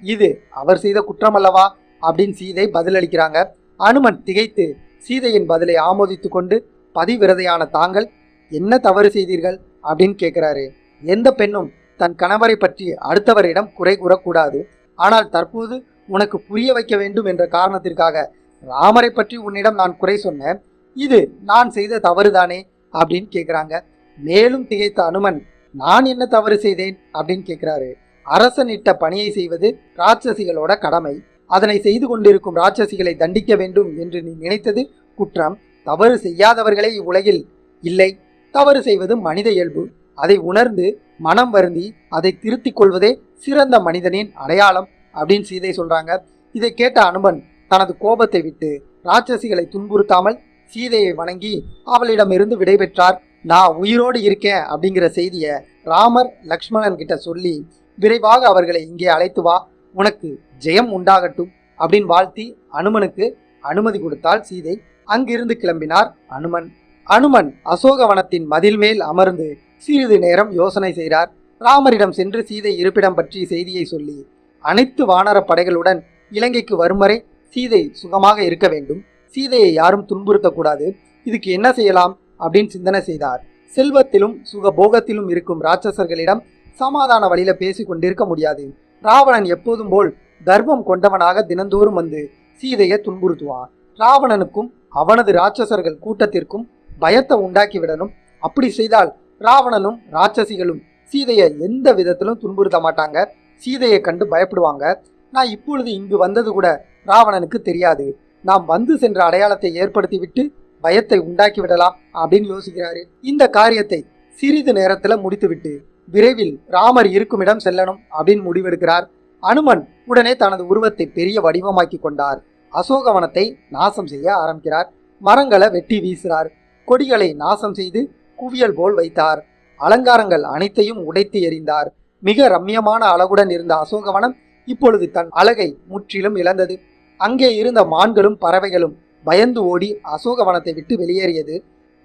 இது அவர் செய்த குற்றம் அல்லவா அப்படின்னு சீதை பதிலளிக்கிறாங்க. அனுமன் திகைத்து சீதையின் பதிலை ஆமோதித்து கொண்டு, பதிவிரதையான தாங்கள் என்ன தவறு செய்தீர்கள் அப்படின்னு கேட்கிறாரு. எந்த பெண்ணும் தன் கணவரை பற்றி அடுத்தவரிடம் குறை கூறக்கூடாது, ஆனால் தற்போது உனக்கு புரிய வைக்க வேண்டும் என்ற காரணத்திற்காக ராமரை பற்றி உன்னிடம் நான் குறை சொன்னேன், இது நான் செய்த தவறுதானே அப்படின்னு கேட்குறாங்க. மேலும் திகைத்த அனுமன், நான் என்ன தவறு செய்தேன் அப்படின்னு கேட்குறாரு. அரசன் இட்ட பணியை செய்வது ராட்சசிகளோட கடமை, அதனை செய்து கொண்டிருக்கும் ராட்சசிகளை தண்டிக்க வேண்டும் என்று நீ நினைத்தது குற்றம். தவறு செய்யாதவர்களே இவ்வுலகில் இல்லை, தவறு செய்வது மனித இயல்பு, அதை உணர்ந்து மனம் வருந்தி அதை திருத்திக் கொள்வதே சிறந்த மனிதனின் அடையாளம் அப்படின்னு சீதை சொல்றாங்க. இதை கேட்ட அனுமன் தனது கோபத்தை விட்டு ராட்சசிகளை துன்புறுத்தாமல் சீதையை வணங்கி அவளிடமிருந்து விடைபெற்றார். நான் உயிரோடு இருக்கேன் அப்படிங்கிற செய்தியை ராமர் லக்ஷ்மணன் கிட்ட சொல்லி, விரைவாக அவர்களை இங்கே அழைத்து வா, உனக்கு ஜெயம் உண்டாகட்டும் அப்படின்னு வாழ்த்தி அனுமனுக்கு அனுமதி கொடுத்தாள் சீதை. அங்கிருந்து கிளம்பினார் அனுமன். அனுமன் அசோகவனத்தின் மதில் மேல் அமர்ந்து சிறிது நேரம் யோசனை செய்தார். ராமரிடம் சென்று சீதை இருப்பிடம் பற்றி செய்தியை சொல்லி, அனைத்து வானர படைகளுடன் இலங்கைக்கு வரும் வரை சீதை சுகமாக இருக்க வேண்டும், சீதையை யாரும் துன்புறுத்தக்கூடாது, இதுக்கு என்ன செய்யலாம் அப்படின்னு சிந்தனை செய்தார். செல்வத்திலும் சுகபோகத்திலும் இருக்கும் ராட்சசர்களிடம் சமாதான வழியில பேசி கொண்டிருக்க முடியாது. ராவணன் எப்போதும் போல் தர்மம் கொண்டவனாக தினந்தோறும் வந்து சீதையை துன்புறுத்துவான். ராவணனுக்கும் அவனது ராட்சசர்கள் கூட்டத்திற்கும் பயத்தை உண்டாக்கி விடணும். அப்படி செய்தால் ராவணனும் ராட்சசிகளும் சீதையை எந்த விதத்திலும் துன்புறுத்த மாட்டாங்க, சீதையை கண்டு பயப்படுவாங்க. நான் இப்பொழுது இங்கு வந்தது கூட ராவணனுக்கு தெரியாது, நாம் வந்து சென்ற அடையாளத்தை ஏற்படுத்தி விட்டு பயத்தை உண்டாக்கி விடலாம் அப்படின்னு யோசிக்கிறாரு. இந்த காரியத்தை சிறிது நேரத்துல முடித்துவிட்டு விரைவில் ராமர் இருக்கும் இடம் செல்லணும் அப்படின்னு முடிவெடுக்கிறார். அனுமன் உடனே தனது உருவத்தை பெரிய வடிவமாக்கி கொண்டார். அசோகவனத்தை நாசம் செய்ய ஆரம்பிக்கிறார். மரங்களை வெட்டி வீசுகிறார், கொடிகளை நாசம் செய்து குவியல் போல் வைத்தார், அலங்காரங்கள் அனைத்தையும் உடைத்து எறிந்தார். மிக ரம்யமான அழகுடன் இருந்த அசோகவனம் இப்பொழுது தன் அழகை முற்றிலும் இழந்தது. அங்கே இருந்த மான்களும் பறவைகளும் பயந்து ஓடி அசோகவனத்தை விட்டு வெளியேறியது.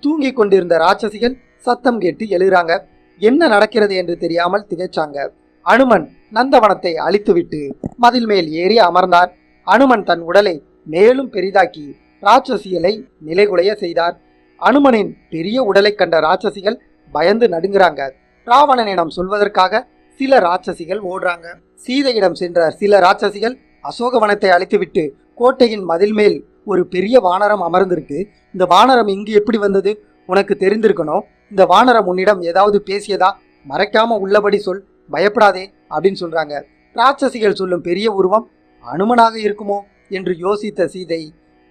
தூங்கிக் கொண்டிருந்த ராட்சசிகள் சத்தம் கேட்டு எழுறாங்க. என்ன நடக்கிறது என்று தெரியாமல் திகைச்சாங்க. அனுமன் நந்தவனத்தை அழித்துவிட்டு மதில் மேல் ஏறி அமர்ந்தார். அனுமன் தன் உடலை மேலும் பெரிதாக்கி ராட்சசிகளை நிலைகுலைய செய்தார். அனுமனின் பெரிய உடலை கண்ட ராட்சசிகள் பயந்து நடுங்குறாங்க. ராவணனிடம் சொல்வதற்காக சில ராட்சசிகள் ஓடுறாங்க. சீதையிடம் சென்ற சில ராட்சசிகள், அசோகவனத்தை அழித்துவிட்டு கோட்டையின் மதில் மேல் ஒரு பெரிய வானரம் அமர்ந்திருக்கு, இந்த வானரம் இங்கு எப்படி வந்தது, உனக்கு தெரிந்திருக்கணும், இந்த வானரம் உன்னிடம் ஏதாவது பேசியதா, மறைக்காம உள்ளபடி சொல், பயப்படாதே அப்படின்னு சொல்றாங்க. ராட்சசிகள் சொல்லும் பெரிய உருவம் அனுமனாக இருக்குமோ என்று யோசித்த சீதை,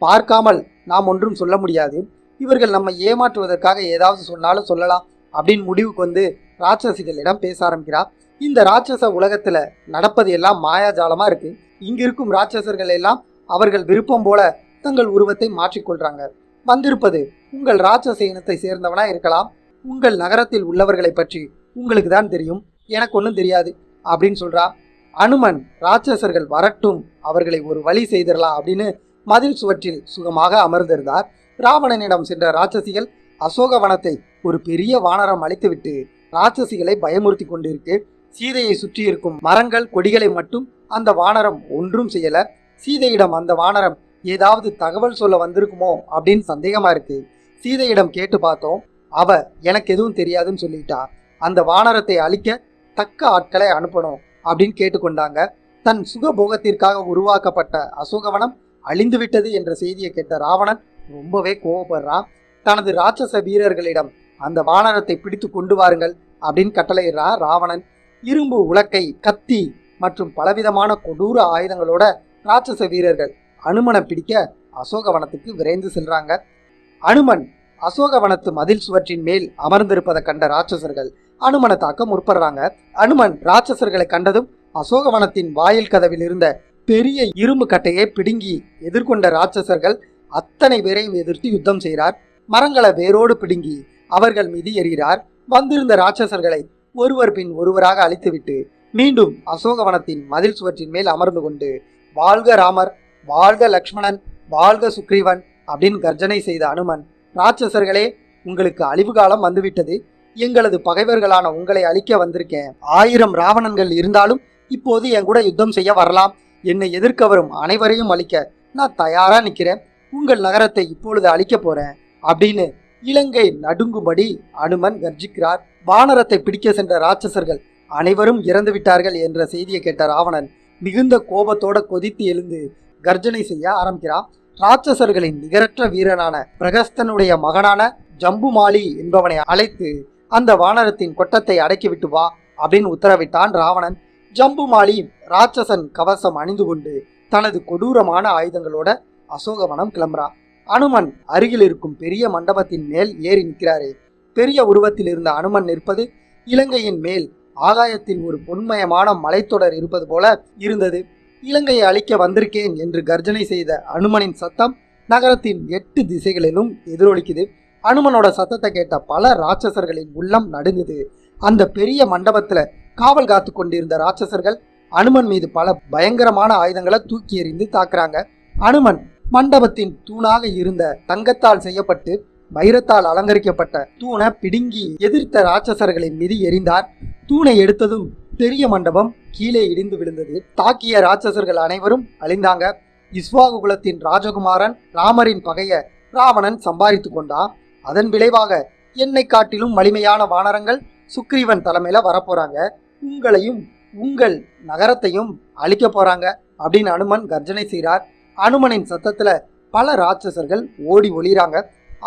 பார்க்காமல் நாம் ஒன்றும் சொல்ல முடியாது, இவர்கள் நம்மை ஏமாற்றுவதற்காக ஏதாவது சொன்னாலும் சொல்லலாம் அப்படின்னு முடிவுக்கு வந்து ராட்சசிகளிடம் பேச ஆரம்பிக்கிறார். இந்த ராட்சச உலகத்துல நடப்பது எல்லாம் மாயாஜாலமா இருக்கு. இங்க இருக்கும் ராட்சசர்கள் எல்லாம் அவர்கள் விருப்பம் போல தங்கள் உருவத்தை மாற்றிக்கொள்றாங்க. வந்திருப்பது உங்கள் ராட்சச இனத்தை சேர்ந்தவனா இருக்கலாம், உங்கள் நகரத்தில் உள்ளவர்களை பற்றி உங்களுக்கு தான் தெரியும், எனக்கு ஒன்றும் தெரியாது அப்படின்னு சொல்றா. அனுமன் ராட்சசர்கள் வரட்டும், அவர்களை ஒரு வழி செய்திடலாம் அப்படின்னு மதில் சுவற்றில் சுகமாக அமர்ந்திருந்தார். ராவணனிடம் சென்ற ராட்சசிகள் அசோகவனத்தை ஒரு பெரிய வானரம் அழித்துவிட்டு ராட்சசிகளை பயமுறுத்தி கொண்டிருக்கு. சீதையை சுற்றி இருக்கும் மரங்கள் கொடிகளை மட்டும் அந்த வானரம் ஒன்றும் செய்யல. சீதையிடம் அந்த வானரம் ஏதாவது தகவல் சொல்ல வந்திருக்குமோ அப்படின்னு சந்தேகமா இருக்கு. சீதையிடம் கேட்டு பார்த்தோம், அவ எனக்கு எதுவும் தெரியாதுன்னு சொல்லிட்டா. அந்த வானரத்தை அழிக்க தக்க ஆட்களை அனுப்பணும் அப்படின்னு கேட்டுக்கொண்டாங்க. தன் சுகபோகத்திற்காக உருவாக்கப்பட்ட அசோகவனம் அழிந்து விட்டது என்ற செய்தியை கேட்ட ராவணன் ரொம்பவே கோவப்படுறான். தனது ராட்சச வீரர்களிடம் அந்த வானரத்தை பிடித்து கொண்டு வாருங்கள் அப்படின்னு கட்டளையிடுறான் ராவணன். இரும்பு உலக்கை, கத்தி மற்றும் பலவிதமான கொடூர ஆயுதங்களோட ராட்சச வீரர்கள் அனுமனை பிடிக்க அசோகவனத்துக்கு விரைந்து செல்றாங்க. அனுமன் அசோகவனத்து மதில் சுவற்றின் மேல் அமர்ந்திருப்பதை கண்ட ராட்சசர்கள் அனுமனை தாக்க முற்படுறாங்க. அனுமன் ராட்சசர்களை கண்டதும் அசோகவனத்தின் வாயில் கதவில் இருந்த பெரிய இரும்பு கட்டையை பிடுங்கி எதிர்கொண்ட ராட்சசர்கள் அத்தனை பேரையும் எதிர்த்து யுத்தம் செய்கிறார். மரங்களை வேரோடு பிடுங்கி அவர்கள் மீது எறிகிறார். வந்திருந்த ராட்சசர்களை ஒருவர் பின் ஒருவராக அழித்துவிட்டு மீண்டும் அசோகவனத்தின் மதில் சுவற்றின் மேல் அமர்ந்து கொண்டு வாழ்க ராமர், வாழ்க லக்ஷ்மணன், வாழ்க சுக்ரீவன் அப்படின்னு கர்ஜனை செய்த அனுமன், ராட்சசர்களே, உங்களுக்கு அழிவு காலம் வந்துவிட்டது. எங்களது பகைவர்களான உங்களை அழிக்க வந்திருக்கேன். 1000 ராவணன்கள் இருந்தாலும் இப்போது என் கூட யுத்தம் செய்ய வரலாம். என்னை எதிர்க்க வரும் அனைவரையும் அழிக்க நான் தயாரா நிற்கிறேன். உங்கள் நகரத்தை இப்பொழுது அழிக்க போறேன் அப்படின்னு இலங்கை நடுங்கும்படி அனுமன் கர்ஜிக்கிறார். வானரத்தை பிடிக்க சென்ற ராட்சசர்கள் அனைவரும் இறந்து விட்டார்கள் என்ற செய்தியை கேட்ட ராவணன் மிகுந்த கோபத்தோட கொதித்து எழுந்து கர்ஜனை செய்ய ஆரம்பிக்கிறான். ராட்சசர்களின் நிகரற்ற வீரனான பிரகஸ்தனுடைய மகனான ஜம்புமாலி என்பவனை அழைத்து அந்த வானரத்தின் கொட்டத்தை அடக்கிவிட்டு வா அப்படின்னு உத்தரவிட்டான் ராவணன். ஜம்புமாலி ராட்சசன் கவசம் அணிந்து கொண்டு தனது கொடூரமான ஆயுதங்களோட அசோகவனம் கிளம்புறான். அனுமன் அருகில் இருக்கும் பெரிய மண்டபத்தின் மேல் ஏறி நிற்கிறாரே. பெரிய உருவத்தில் இருந்த அனுமன் நிற்பது இலங்கையின் மேல் ஆகாயத்தில் ஒரு பொன்மயமான மலைத்தொடர் இருப்பது போல இருந்தது. இலங்கையை அழிக்க வந்திருக்கேன் என்று கர்ஜனை செய்த அனுமனின் சத்தம் நகரத்தின் 8 திசைகளிலும் எதிரொலிக்குது. அனுமனோட சத்தத்தை கேட்ட பல ராட்சசர்களின் உள்ளம் நடுங்குது. அந்த பெரிய மண்டபத்துல காவல் காத்து கொண்டிருந்த ராட்சசர்கள் அனுமன் மீது பல பயங்கரமான ஆயுதங்களை தூக்கி எறிந்து தாக்குறாங்க. அனுமன் மண்டபத்தின் தூணாக இருந்த தங்கத்தால் செய்யப்பட்டு வைரத்தால் அலங்கரிக்கப்பட்ட தூணை பிடுங்கி எதிர்த்த ராட்சசர்களின் மீது எறிந்தார். தூணை எடுத்ததும் பெரிய மண்டபம் கீழே இடிந்து விழுந்தது. தாக்கிய ராட்சசர்கள் அனைவரும் அழிந்தாங்க. இஸ்வாகு குலத்தின் ராஜகுமாரன் ராமரின் பகைய ராவணன் சம்பாதித்து கொண்டான். அதன் விளைவாக என்னை காட்டிலும் வலிமையான வானரங்கள் சுக்ரீவன் தலைமையில வரப்போறாங்க. உங்களையும் உங்கள் நகரத்தையும் அழிக்க போறாங்க அப்படின்னு அனுமன் கர்ஜனை செய்கிறார். அனுமனின் சத்தத்துல பல ராட்சசர்கள் ஓடி ஒளிறாங்க.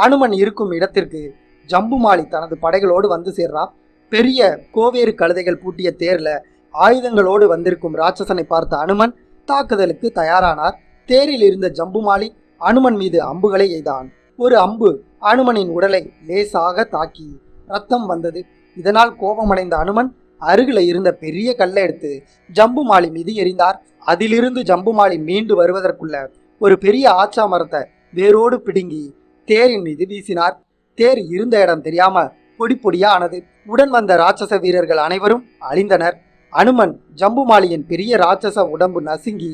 அனுமன் இருக்கும் இடத்திற்கு ஜம்புமாலி தனது படைகளோடு வந்து சேர்றான். பெரிய கோவேறு கழுதைகள் பூட்டிய தேர்ல ஆயுதங்களோடு வந்திருக்கும் ராட்சசனை பார்த்த அனுமன் தாக்குதலுக்கு தயாரானார். தேரில் இருந்த ஜம்புமாலி அனுமன் மீது அம்புகளை எய்தான். ஒரு அம்பு அனுமனின் உடலை லேசாக தாக்கி ரத்தம் வந்தது. இதனால் கோபமடைந்த அனுமன் அருகில இருந்த பெரிய கல்லை எடுத்து ஜம்புமாலி மீது எறிந்தார். அதிலிருந்து ஜம்புமாலி மீண்டு வருவதற்குள்ள ஒரு பெரிய ஆச்சா மரத்தை வேரோடு பிடுங்கி தேரின் மீது வீசினார். தேர் இருந்த இடம் தெரியாம பொடி பொடியா ஆனது. உடன் வந்த ராட்சச வீரர்கள் அனைவரும் அழிந்தனர். அனுமன் ஜம்புமாலியின் பெரிய ராட்சச உடம்பு நசுங்கி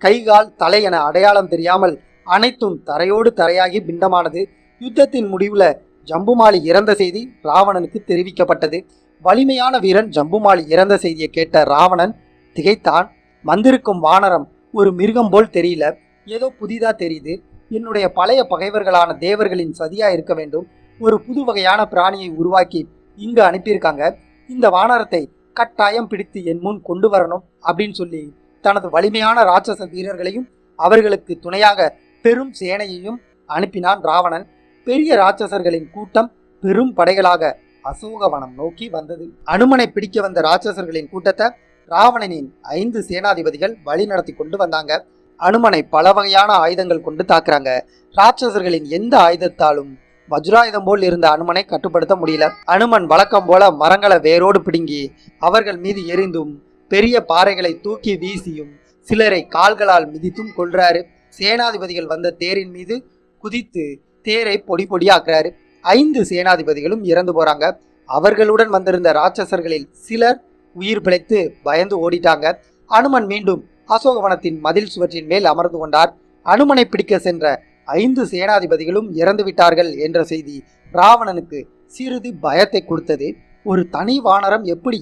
கைகால் தலை என அடையாளம் தெரியாமல் அனைத்தும் தரையோடு தரையாகி பிண்டமானது. யுத்தத்தின் முடிவுல ஜம்புமாலி இறந்த செய்தி ராவணனுக்கு தெரிவிக்கப்பட்டது. வலிமையான வீரன் ஜம்புமாலி இறந்த செய்தியை கேட்ட ராவணன் திகைத்தான். வந்திருக்கும் வானரம் ஒரு மிருகம் போல் தெரியல, ஏதோ புதிதா தெரியுது. என்னுடைய பழைய பகைவர்களான தேவர்களின் சதியா இருக்க வேண்டும். ஒரு புது வகையான பிராணியை உருவாக்கி இங்கு அனுப்பியிருக்காங்க. இந்த வானரத்தை கட்டாயம் பிடித்து என் முன் கொண்டு வரணும் அப்படின்னு சொல்லி தனது வலிமையான ராட்சச வீரர்களையும் அவர்களுக்கு துணையாக பெரும் சேனையையும் அனுப்பினான் ராவணன். பெரிய ராட்சசர்களின் கூட்டம் பெரும் படைகளாக அசோகவனம் நோக்கி வந்தது. அனுமனை பிடிக்க வந்த ராட்சசர்களின் கூட்டத்தை ராவணனின் 5 சேனாதிபதிகள் வழி நடத்தி கொண்டு வந்தாங்க. அனுமனை பல வகையான ஆயுதங்கள் கொண்டு தாக்குறாங்க. ராட்சசர்களின் எந்த ஆயுதத்தாலும் வஜ்ராயுதம் போல் இருந்த அனுமனை கட்டுப்படுத்த முடியல. அனுமன் வழக்கம் போல மரங்களை வேரோடு பிடுங்கி அவர்கள் மீது எரிந்தும் பெரிய பாறைகளை தூக்கி வீசியும் சிலரை கால்களால் மிதித்தும் கொள்றாரு. சேனாதிபதிகள் வந்த தேரின் மீது குதித்து தேரை பொடி பொடியாக்குறாரு. 5 சேனாதிபதிகளும் இறந்து போறாங்க. அவர்களுடன் வந்திருந்த ராட்சசர்களில் சிலர் உயிர் பிழைத்து பயந்து ஓடிட்டாங்க. அனுமன் மீண்டும் அசோகவனத்தின் மதில் சுவற்றின் மேல் அமர்ந்து கொண்டார். அனுமனை பிடிக்க சென்ற 5 சேனாதிபதிகளும் இறந்து விட்டார்கள் என்ற செய்தி ராவணனுக்கு சிறிது பயத்தை கொடுத்தது. ஒரு தனி வானரம் எப்படி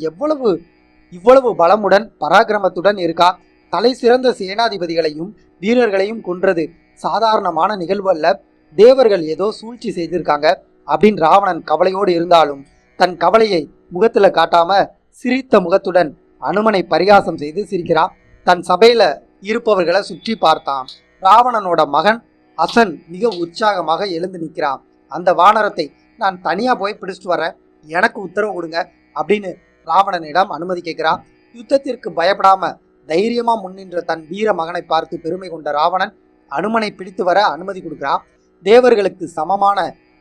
இவ்வளவு பலமுடன் பராக்கிரமத்துடன் இருக்கா? தலை சிறந்த சேனாதிபதிகளையும் வீரர்களையும் கொன்றது சாதாரணமான நிகழ்வு அல்ல. தேவர்கள் ஏதோ சூழ்ச்சி செய்திருக்காங்க அப்படின்னு ராவணன் கவலையோடு இருந்தாலும் தன் கவலையை முகத்துல காட்டாம சிரித்த முகத்துடன் அனுமனை பரிகாசம் செய்து சிரிக்கிறான். தன் சபையில இருப்பவர்களை சுற்றி பார்த்தான். ராவணனோட மகன் அசன் மிக உற்சாகமாக எழுந்து நிற்கிறான். அந்த வானரத்தை நான் தனியா போய் பிடிச்சிட்டு வரேன், எனக்கு உத்தரவு கொடுங்க அப்படின்னு ராவணனிடம் அனுமதி கேட்கிறான். யுத்தத்திற்கு பயப்படாம தைரியமா முன்னின்ற தன் வீர மகனை பார்த்து பெருமை கொண்ட ராவணன் அனுமனை பிடித்து வர அனுமதி கொடுக்கிறான். தேவர்களுக்கு சமமான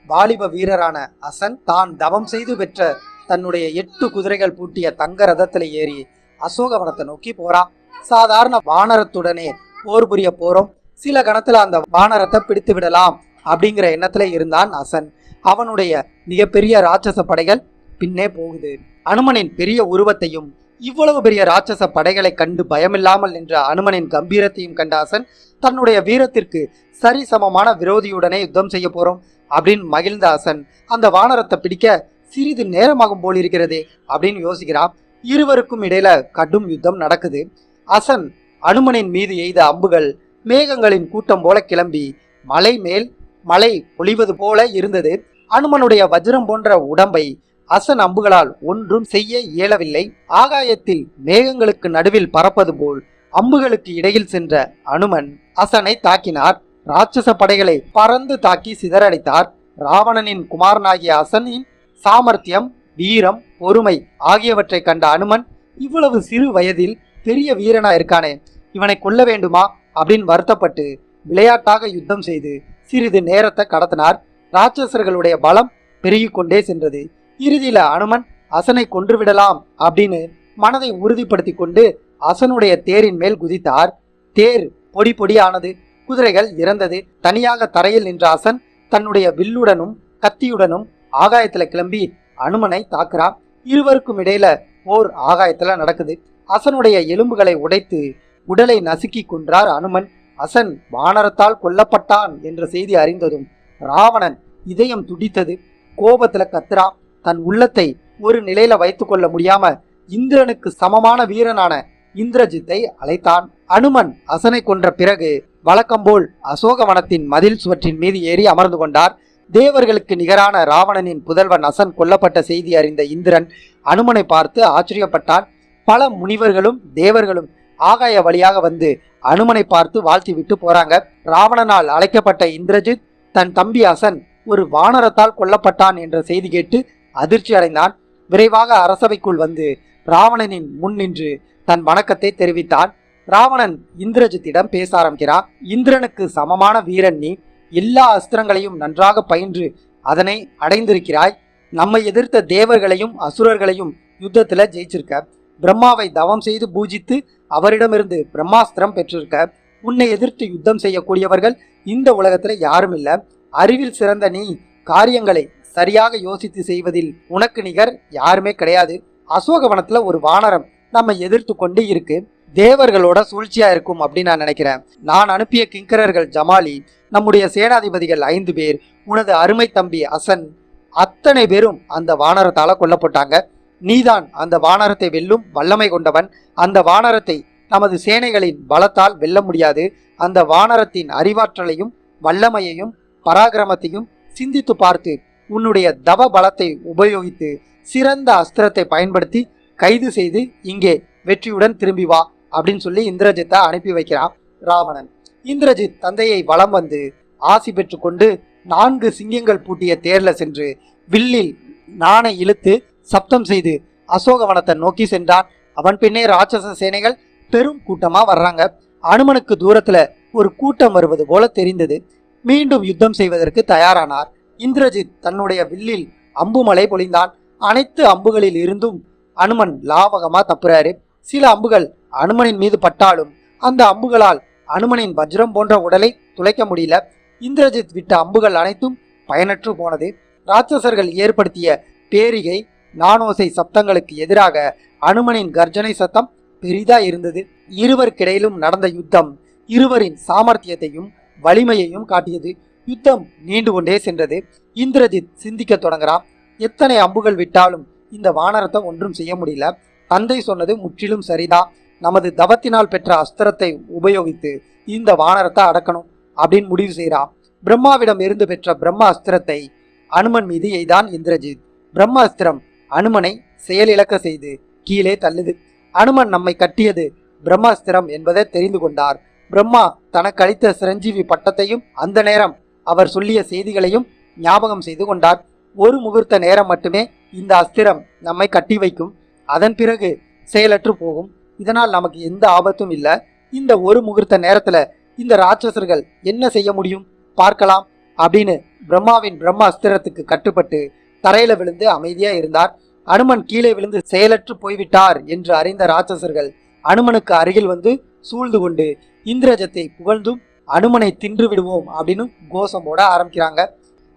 வாலிப வீரரான அசன் தான் தவம் செய்து பெற்ற தன்னுடைய 8 குதிரைகள் பூட்டிய தங்க ரதத்துல ஏறி அசோகவனத்தை நோக்கி போறான். சாதாரண வானரத்துடனே போர் புரிய போறோம், சில கணத்துல அந்த வானரத்தை பிடித்து விடலாம் அப்படிங்கிற எண்ணத்துல இருந்தான் அசன். அவனுடைய மிகப்பெரிய ராட்சச படைகள் பின்னே போகுது. அனுமனின் பெரிய உருவத்தையும் இவ்வளவு பெரிய ராட்சச படைகளை கண்டு பயமில்லாமல் நின்ற அனுமனின் கம்பீரத்தையும் கண்ட அசன் தன்னுடைய வீரத்திற்கு சரிசமமான விரோதியுடனே யுத்தம் செய்ய போறோம் அப்படின்னு மகிழ்ந்த அசன் அந்த வானரத்தை பிடிக்க சிறிது நேரமாகும் போல் இருக்கிறதே அப்படின்னு யோசிக்கிறான். இருவருக்கும் இடையில கடும் யுத்தம் நடக்குது. அசன் அனுமனின் மீது எய்த அம்புகள் மேகங்களின் கூட்டம் போல கிளம்பி மலை மேல் மலை பொழிவது போல இருந்தது. அனுமனுடைய வஜ்ரம் போன்ற உடம்பை அசன் அம்புகளால் ஒன்றும் செய்ய இயலவில்லை. ஆகாயத்தில் மேகங்களுக்கு நடுவில் பறப்பது போல் அம்புகளுக்கு இடையில் சென்ற அனுமன் அசனை தாக்கினார். ராட்சச படைகளை பறந்து தாக்கி சிதறடித்தார். ராவணனின் குமாரனாகிய அசனின் சாமர்த்தியம், வீரம், பொறுமை ஆகியவற்றை கண்ட அனுமன் இவ்வளவு சிறு வயதில் பெரிய வீரனா இருக்கானே, இவனை கொல்ல வேண்டுமா அப்படின்னு வருத்தப்பட்டு விளையாட்டாக யுத்தம் செய்து சிறிது நேரத்தை கடத்தினார். ராட்சசர்களுடைய பலம் பெருகிக் கொண்டே சென்றது. இறுதியில அனுமன் அசனை கொன்றுவிடலாம் அப்படின்னு மனதை உறுதிப்படுத்தி கொண்டு அசனுடைய தேரின் மேல் குதித்தார். தேர் பொடி பொடி ஆனது, குதிரைகள் இறந்தது. தனியாக தரையில் நின்ற அசன் தன்னுடைய வில்லுடனும் கத்தியுடனும் ஆகாயத்துல கிளம்பி அனுமனை தாக்குறான். இருவருக்கும் இடையில போர் ஆகாயத்துல நடக்குது. அசனுடைய எலும்புகளை உடைத்து உடலை நசுக்கி கொன்றார் அனுமன். அசன் வானரத்தால் கொல்லப்பட்டான் என்ற செய்தி அறிந்ததும் ராவணன் இதயம் துடித்தது. கோபத்துல கத்துறான். தன் உள்ளத்தை ஒரு நிலையில வைத்துக் கொள்ள முடியாம இந்திரனுக்கு சமமான வீரனான இந்திரஜித்தை அழைத்தான். அனுமன் அசனை கொன்ற பிறகு வழக்கம்போல் அசோகவனத்தின் மதில் சுவற்றின் மீது ஏறி அமர்ந்து கொண்டார். தேவர்களுக்கு நிகரான ராவணனின் புதல்வன் அசன் கொல்லப்பட்ட செய்தி அறிந்த இந்திரன் அனுமனை பார்த்து ஆச்சரியப்பட்டான். பல முனிவர்களும் தேவர்களும் ஆகாய வழியாக வந்து அனுமனை பார்த்து வாழ்த்தி விட்டு போறாங்க. ராவணனால் அழைக்கப்பட்ட இந்திரஜித் தன் தம்பி அசன் ஒரு வானரத்தால் கொல்லப்பட்டான் என்ற செய்தி கேட்டு அதிர்ச்சி அடைந்தான். விரைவாக அரசவைக்குள் வந்து ராவணனின் முன் நின்று தன் வணக்கத்தை தெரிவித்தான். ராவணன் இந்திரஜித்திடம் பேச ஆரம்பிக்கிறான். இந்திரனுக்கு சமமான வீரன் நீ, எல்லா அஸ்திரங்களையும் நன்றாக பயின்று அதனை அடைந்திருக்கிறாய். நம்மை எதிர்த்த தேவர்களையும் அசுரர்களையும் யுத்தத்துல ஜெயிச்சிருக்க. பிரம்மாவை தவம் செய்து பூஜித்து அவரிடமிருந்து பிரம்மாஸ்திரம் பெற்றிருக்க. உன்னை எதிர்த்து யுத்தம் செய்யக்கூடியவர்கள் இந்த உலகத்துல யாரும் இல்ல. அறிவில் சிறந்த நீ காரியங்களை சரியாக யோசித்து செய்வதில் உனக்கு நிகர் யாருமே கிடையாது. அசோகவனத்துல ஒரு வானரம் நம்ம எதிர்த்து கொண்டு இருக்கு. தேவர்களோட சூழ்ச்சியா இருக்கும் அப்படின்னு நான் நினைக்கிறேன். நான் அனுப்பிய கிங்கரர்கள் ஜமாலி, நம்முடைய சேனாதிபதிகள் 5 பேர், உனது அருமை தம்பி அசன், அத்தனை பேரும் அந்த வானரத்தால கொல்லப்பட்டாங்க. நீதான் அந்த வானரத்தை வெல்லும் வல்லமை கொண்டவன். அந்த வானரத்தை நமது சேனைகளின் பலத்தால் வெல்ல முடியாது. அந்த வானரத்தின் அறிவாற்றலையும் வல்லமையையும் பராக்கிரமத்தையும் சிந்தித்து பார்த்து உன்னுடைய தவ பலத்தை உபயோகித்து சிறந்த அஸ்திரத்தை பயன்படுத்தி கைது செய்து இங்கே வெற்றியுடன் திரும்பி வா அப்படின்னு சொல்லி இந்திரஜித்தை அனுப்பி வைக்கிறான் ராவணன். இந்திரஜித் தந்தையை வலம் வந்து ஆசி பெற்று கொண்டு 4 சிங்கங்கள் பூட்டிய தேர்ல சென்று வில்லில் நாணை இழுத்து சப்தம் செய்து அசோகவனத்தை நோக்கி சென்றான். அவன் பின்னே ராட்சச சேனைகள் பெரும் கூட்டமா வர்றாங்க. அனுமனுக்கு தூரத்துல ஒரு கூட்டம் வருவது போல தெரிந்தது. மீண்டும் யுத்தம் செய்வதற்கு தயாரானார். இந்திரஜித் தன்னுடைய வில்லில் அம்புமலை பொழிந்தான். அனைத்து அம்புகளில் இருந்தும் அனுமன் லாவகமா தப்புறாரு. சில அம்புகள் அனுமனின் மீது பட்டாலும் அந்த அம்புகளால் அனுமனின் வஜ்ரம் போன்ற உடலை துளைக்க முடியல. இந்திரஜித் விட்ட அம்புகள் அனைத்தும் பயனற்று போனது. ராட்சசர்கள் ஏற்படுத்திய பேரிகை நானோசை சப்தங்களுக்கு எதிராக அனுமனின் கர்ஜனை சத்தம் பெரிதா இருந்தது. இருவருக்கிடையிலும் நடந்த யுத்தம் இருவரின் சாமர்த்தியத்தையும் வலிமையையும் காட்டியது. யுத்தம் நீண்டு கொண்டே சென்றது. இந்திரஜித் சிந்திக்க தொடங்குறான். எத்தனை அம்புகள் விட்டாலும் இந்த வானரத்தை ஒன்றும் செய்ய முடியல. தந்தை சொன்னது முற்றிலும் சரிதான். நமது தவத்தினால் பெற்ற அஸ்திரத்தை உபயோகித்து இந்த வானரத்தை அடக்கணும் அப்படின்னு முடிவு செய்கிறான். பிரம்மாவிடம் இருந்து பெற்ற பிரம்ம அஸ்திரத்தை அனுமன் மீது எய்தான் இந்திரஜித். பிரம்ம அஸ்திரம் அனுமனை செயலிழக்க செய்து கீழே தள்ளுது. அனுமன் நம்மை கட்டியது பிரம்மாஸ்திரம் என்பதை தெரிந்து கொண்டார். பிரம்மா தனக்கு அளித்த சிரஞ்சீவி பட்டத்தையும் அந்த நேரம் அவர் சொல்லிய செய்திகளையும் ஞாபகம் செய்து கொண்டார். ஒரு முகூர்த்த நேரம் மட்டுமே இந்த அஸ்திரம் நம்மை கட்டி வைக்கும். அதன் பிறகு செயலற்று போகும். இதனால் நமக்கு எந்த ஆபத்தும் இல்லை. இந்த ஒரு முகூர்த்த நேரத்துல இந்த ராட்சசர்கள் என்ன செய்ய முடியும் பார்க்கலாம் அப்படின்னு பிரம்மாவின் பிரம்மாஸ்திரத்துக்கு கட்டுப்பட்டு தரையில விழுந்து அமைதியா இருந்தார். அனுமன் கீழே விழுந்து செயலற்று போய்விட்டார் என்று அறிந்த ராட்சசர்கள் அனுமனுக்கு அருகில் வந்து சூழ்ந்து கொண்டு இந்திரஜத்தை புகழ்ந்தும் அனுமனை தின்று விடுவோம் அப்படின்னு கோஷம் போட ஆரம்பிக்கிறாங்க.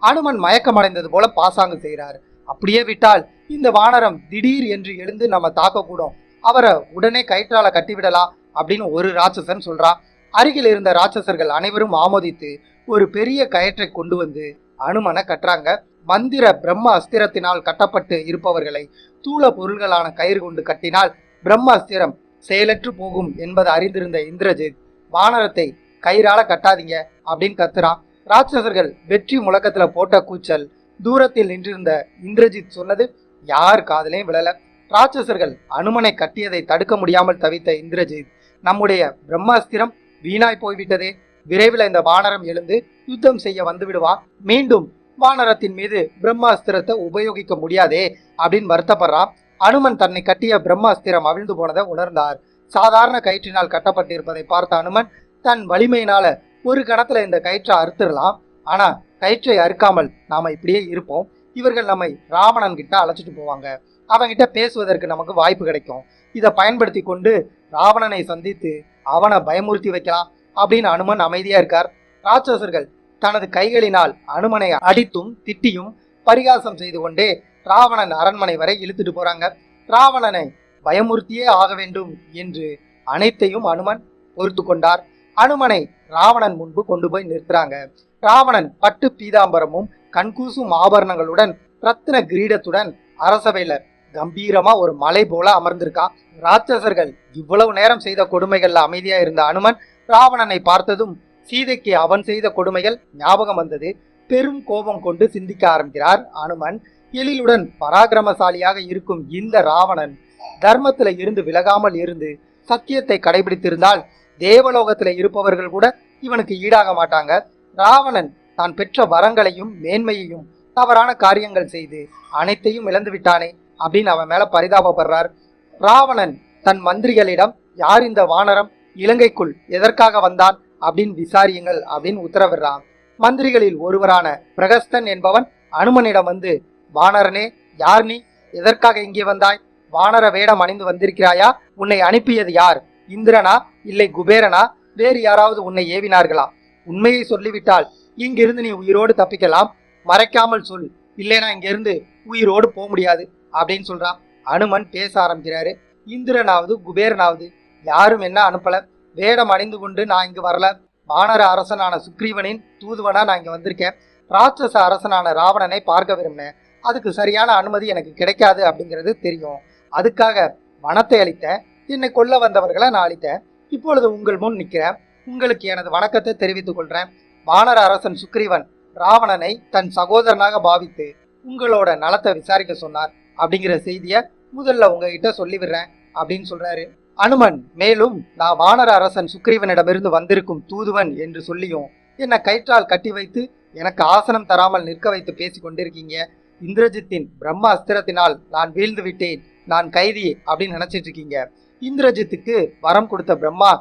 அனுமன் மயக்கமடைந்தது போல பாசாங்கு செய்கிறார். அப்படியே விட்டால் இந்த வானரம் திடீர் என்று எழுந்து நம்ம தாக்கக்கூடும், அவரை உடனே கயிற்றால கட்டிவிடலாம் அப்படின்னு ஒரு ராட்சசன் சொல்றா. அருகில் இருந்த ராட்சசர்கள் அனைவரும் ஆமோதித்து ஒரு பெரிய கயிற்றை கொண்டு வந்து அனுமனை கட்டுறாங்க. மந்திர பிரம்ம அஸ்திரத்தினால் கட்டப்பட்டு இருப்பவர்களை தூள பொருள்களான கயிறு கொண்டு கட்டினால் பிரம்ம அஸ்திரம் செயலற்று போகும் என்பதை அறிந்திருந்த இந்திரஜித் வானரத்தை கயிறால கட்டாதீங்க அப்படின்னு கத்துறான். ராட்சசர்கள் வெற்றி முழக்கத்துல போட்ட கூச்சல் தூரத்தில் நின்றிருந்த இந்திரஜித் சொன்னது யார் காதலையும் விழல. ராட்சசர்கள் அனுமனை கட்டியதை தடுக்க முடியாமல் தவித்த இந்திரஜித், நம்முடைய பிரம்மாஸ்திரம் வீணாய் போய்விட்டதே, விரைவில் இந்த வானரம் எழுந்து யுத்தம் செய்ய வந்து விடுவான், மீண்டும் வானரத்தின் மீது பிரம்மாஸ்திரத்தை உபயோகிக்க முடியாதே அப்படின்னு வருத்தப்படுறான். அனுமன் தன்னை கட்டிய பிரம்மாஸ்திரம் அவிழ்ந்து போனதை உணர்ந்தார். சாதாரண கயிற்றினால் கட்டப்பட்டிருப்பதை பார்த்த அனுமன் தன் வலிமையினால ஒரு கணத்துல இந்த கயிற்றை அறுத்துடலாம், ஆனா கயிற்றை அறுக்காமல் நாம இப்படியே இருப்போம், இவர்கள் நம்மை ராவணன் கிட்ட அழைச்சிட்டு போவாங்க, அவங்கிட்ட பேசுவதற்கு நமக்கு வாய்ப்பு கிடைக்கும், இதை பயன்படுத்தி கொண்டு ராவணனை சந்தித்து அவனை பயமுறுத்தி வைக்கலாம் அப்படின்னு அனுமன் அமைதியா இருக்கார். ராட்சசர்கள் தனது கைகளினால் அனுமனை அடித்தும் திட்டியும் பரிகாசம் செய்து கொண்டே ராவணன் அரண்மனை வரை இழுத்துட்டு போறாங்க. ராவணனை பயமுறுத்தியே ஆக வேண்டும் என்று அனைத்தையும் அனுமன் பொறுத்து கொண்டார். அனுமனை ராவணன் முன்பு கொண்டு போய் நிறுத்துறாங்க. ராவணன் பட்டு பீதாம்பரமும் கண்கூசும் ஆபரணங்களுடன் ரத்தின கிரீடத்துடன் அரசவையில கம்பீரமா ஒரு மலை போல அமர்ந்திருக்கான். ராட்சசர்கள் இவ்வளவு நேரம் செய்த கொடுமைகள்ல அமைதியா இருந்த அனுமன் ராவணனை பார்த்ததும் சீதைக்கு அவன் செய்த கொடுமைகள் ஞாபகம் வந்தது. பெரும் கோபம் கொண்டு சிந்திக்க ஆரம்பிக்கிறார் அனுமன். எழிலுடன் பராக்கிரமசாலியாக இருக்கும் இந்த ராவணன் தர்மத்துல இருந்து விலகாமல் இருந்து சத்தியத்தை கடைபிடித்திருந்தால் தேவலோகத்துல இருப்பவர்கள் கூட இவனுக்கு ஈடாக மாட்டாங்க. ராவணன் தான் பெற்ற வரங்களையும் மேன்மையையும் தவறான காரியங்கள் செய்து அனைத்தையும் இழந்து விட்டானே அப்படின்னு அவன் மேல பரிதாபப்படுறார். ராவணன் தன் மந்திரிகளிடம் யார் இந்த வானரம், இலங்கைக்குள் எதற்காக வந்தான் அப்படின்னு விசாரியுங்கள் அப்படின்னு உத்தரவிடுறான். மந்திரிகளில் ஒருவரான பிரகஸ்தன் என்பவன் அனுமனிடம் வந்து, வானரனே, யார் நீ, எதற்காக இங்கே வந்தாய், வானர வேடம் அணிந்து வந்திருக்கிறாயா, உன்னை அனுப்பியது யார், இந்திரனா இல்லை குபேரனா, வேறு யாராவது உன்னை ஏவினார்களா, உண்மையை சொல்லிவிட்டால் இங்கிருந்து நீ உயிரோடு தப்பிக்கலாம், மறைக்காமல் சொல், இல்லைனா இங்கிருந்து உயிரோடு போக முடியாது அப்படின்னு சொல்றான். அனுமன் பேச ஆரம்பிக்கிறாரு. இந்திரனாவது குபேரனாவது யாரும் என்ன அனுப்பல, வேடம் அணிந்து கொண்டு நான் இங்கு வரல, வானர அரசனான சுக்ரீவனின் தூதுவனா நான் இங்க வந்திருக்கேன், ராட்சச அரசனான ராவணனை பார்க்க விரும்பினேன், அதுக்கு சரியான அனுமதி எனக்கு கிடைக்காது அப்படிங்கிறது தெரியும், அதுக்காக வனத்தை அளித்தேன், என்னை கொல்ல வந்தவர்களை நான் அளித்தேன், இப்பொழுது உங்கள் முன் நிற்கிறேன், உங்களுக்கு எனது வணக்கத்தை தெரிவித்துக் கொள்றேன். வானர அரசன் சுக்ரீவன் ராவணனை தன் சகோதரனாக பாவித்து உங்களோட நலத்தை விசாரிக்க சொன்னார் அப்படிங்கிற செய்தியை முதல்ல உங்ககிட்ட சொல்லிவிடுறேன் அப்படின்னு சொல்றாரு. அனுமன் மேலும், நான் வானர அரசன் சுக்ரீவனிடமிருந்து வந்திருக்கும் தூதுவன் என்று சொல்லியும் என்னை கயிற்றால் கட்டி வைத்து எனக்கு ஆசனம் தராமல் நிற்க வைத்து பேசி கொண்டிருக்கீங்க, இந்திரஜித்தின் பிரம்ம அஸ்திரத்தினால் நான் வீழ்ந்து விட்டேன், நான் கைதி அப்படின்னு நினைச்சிட்டு இருக்கீங்க. இந்திரஜித்துக்கு வரம் கொடுத்த பிரம்மா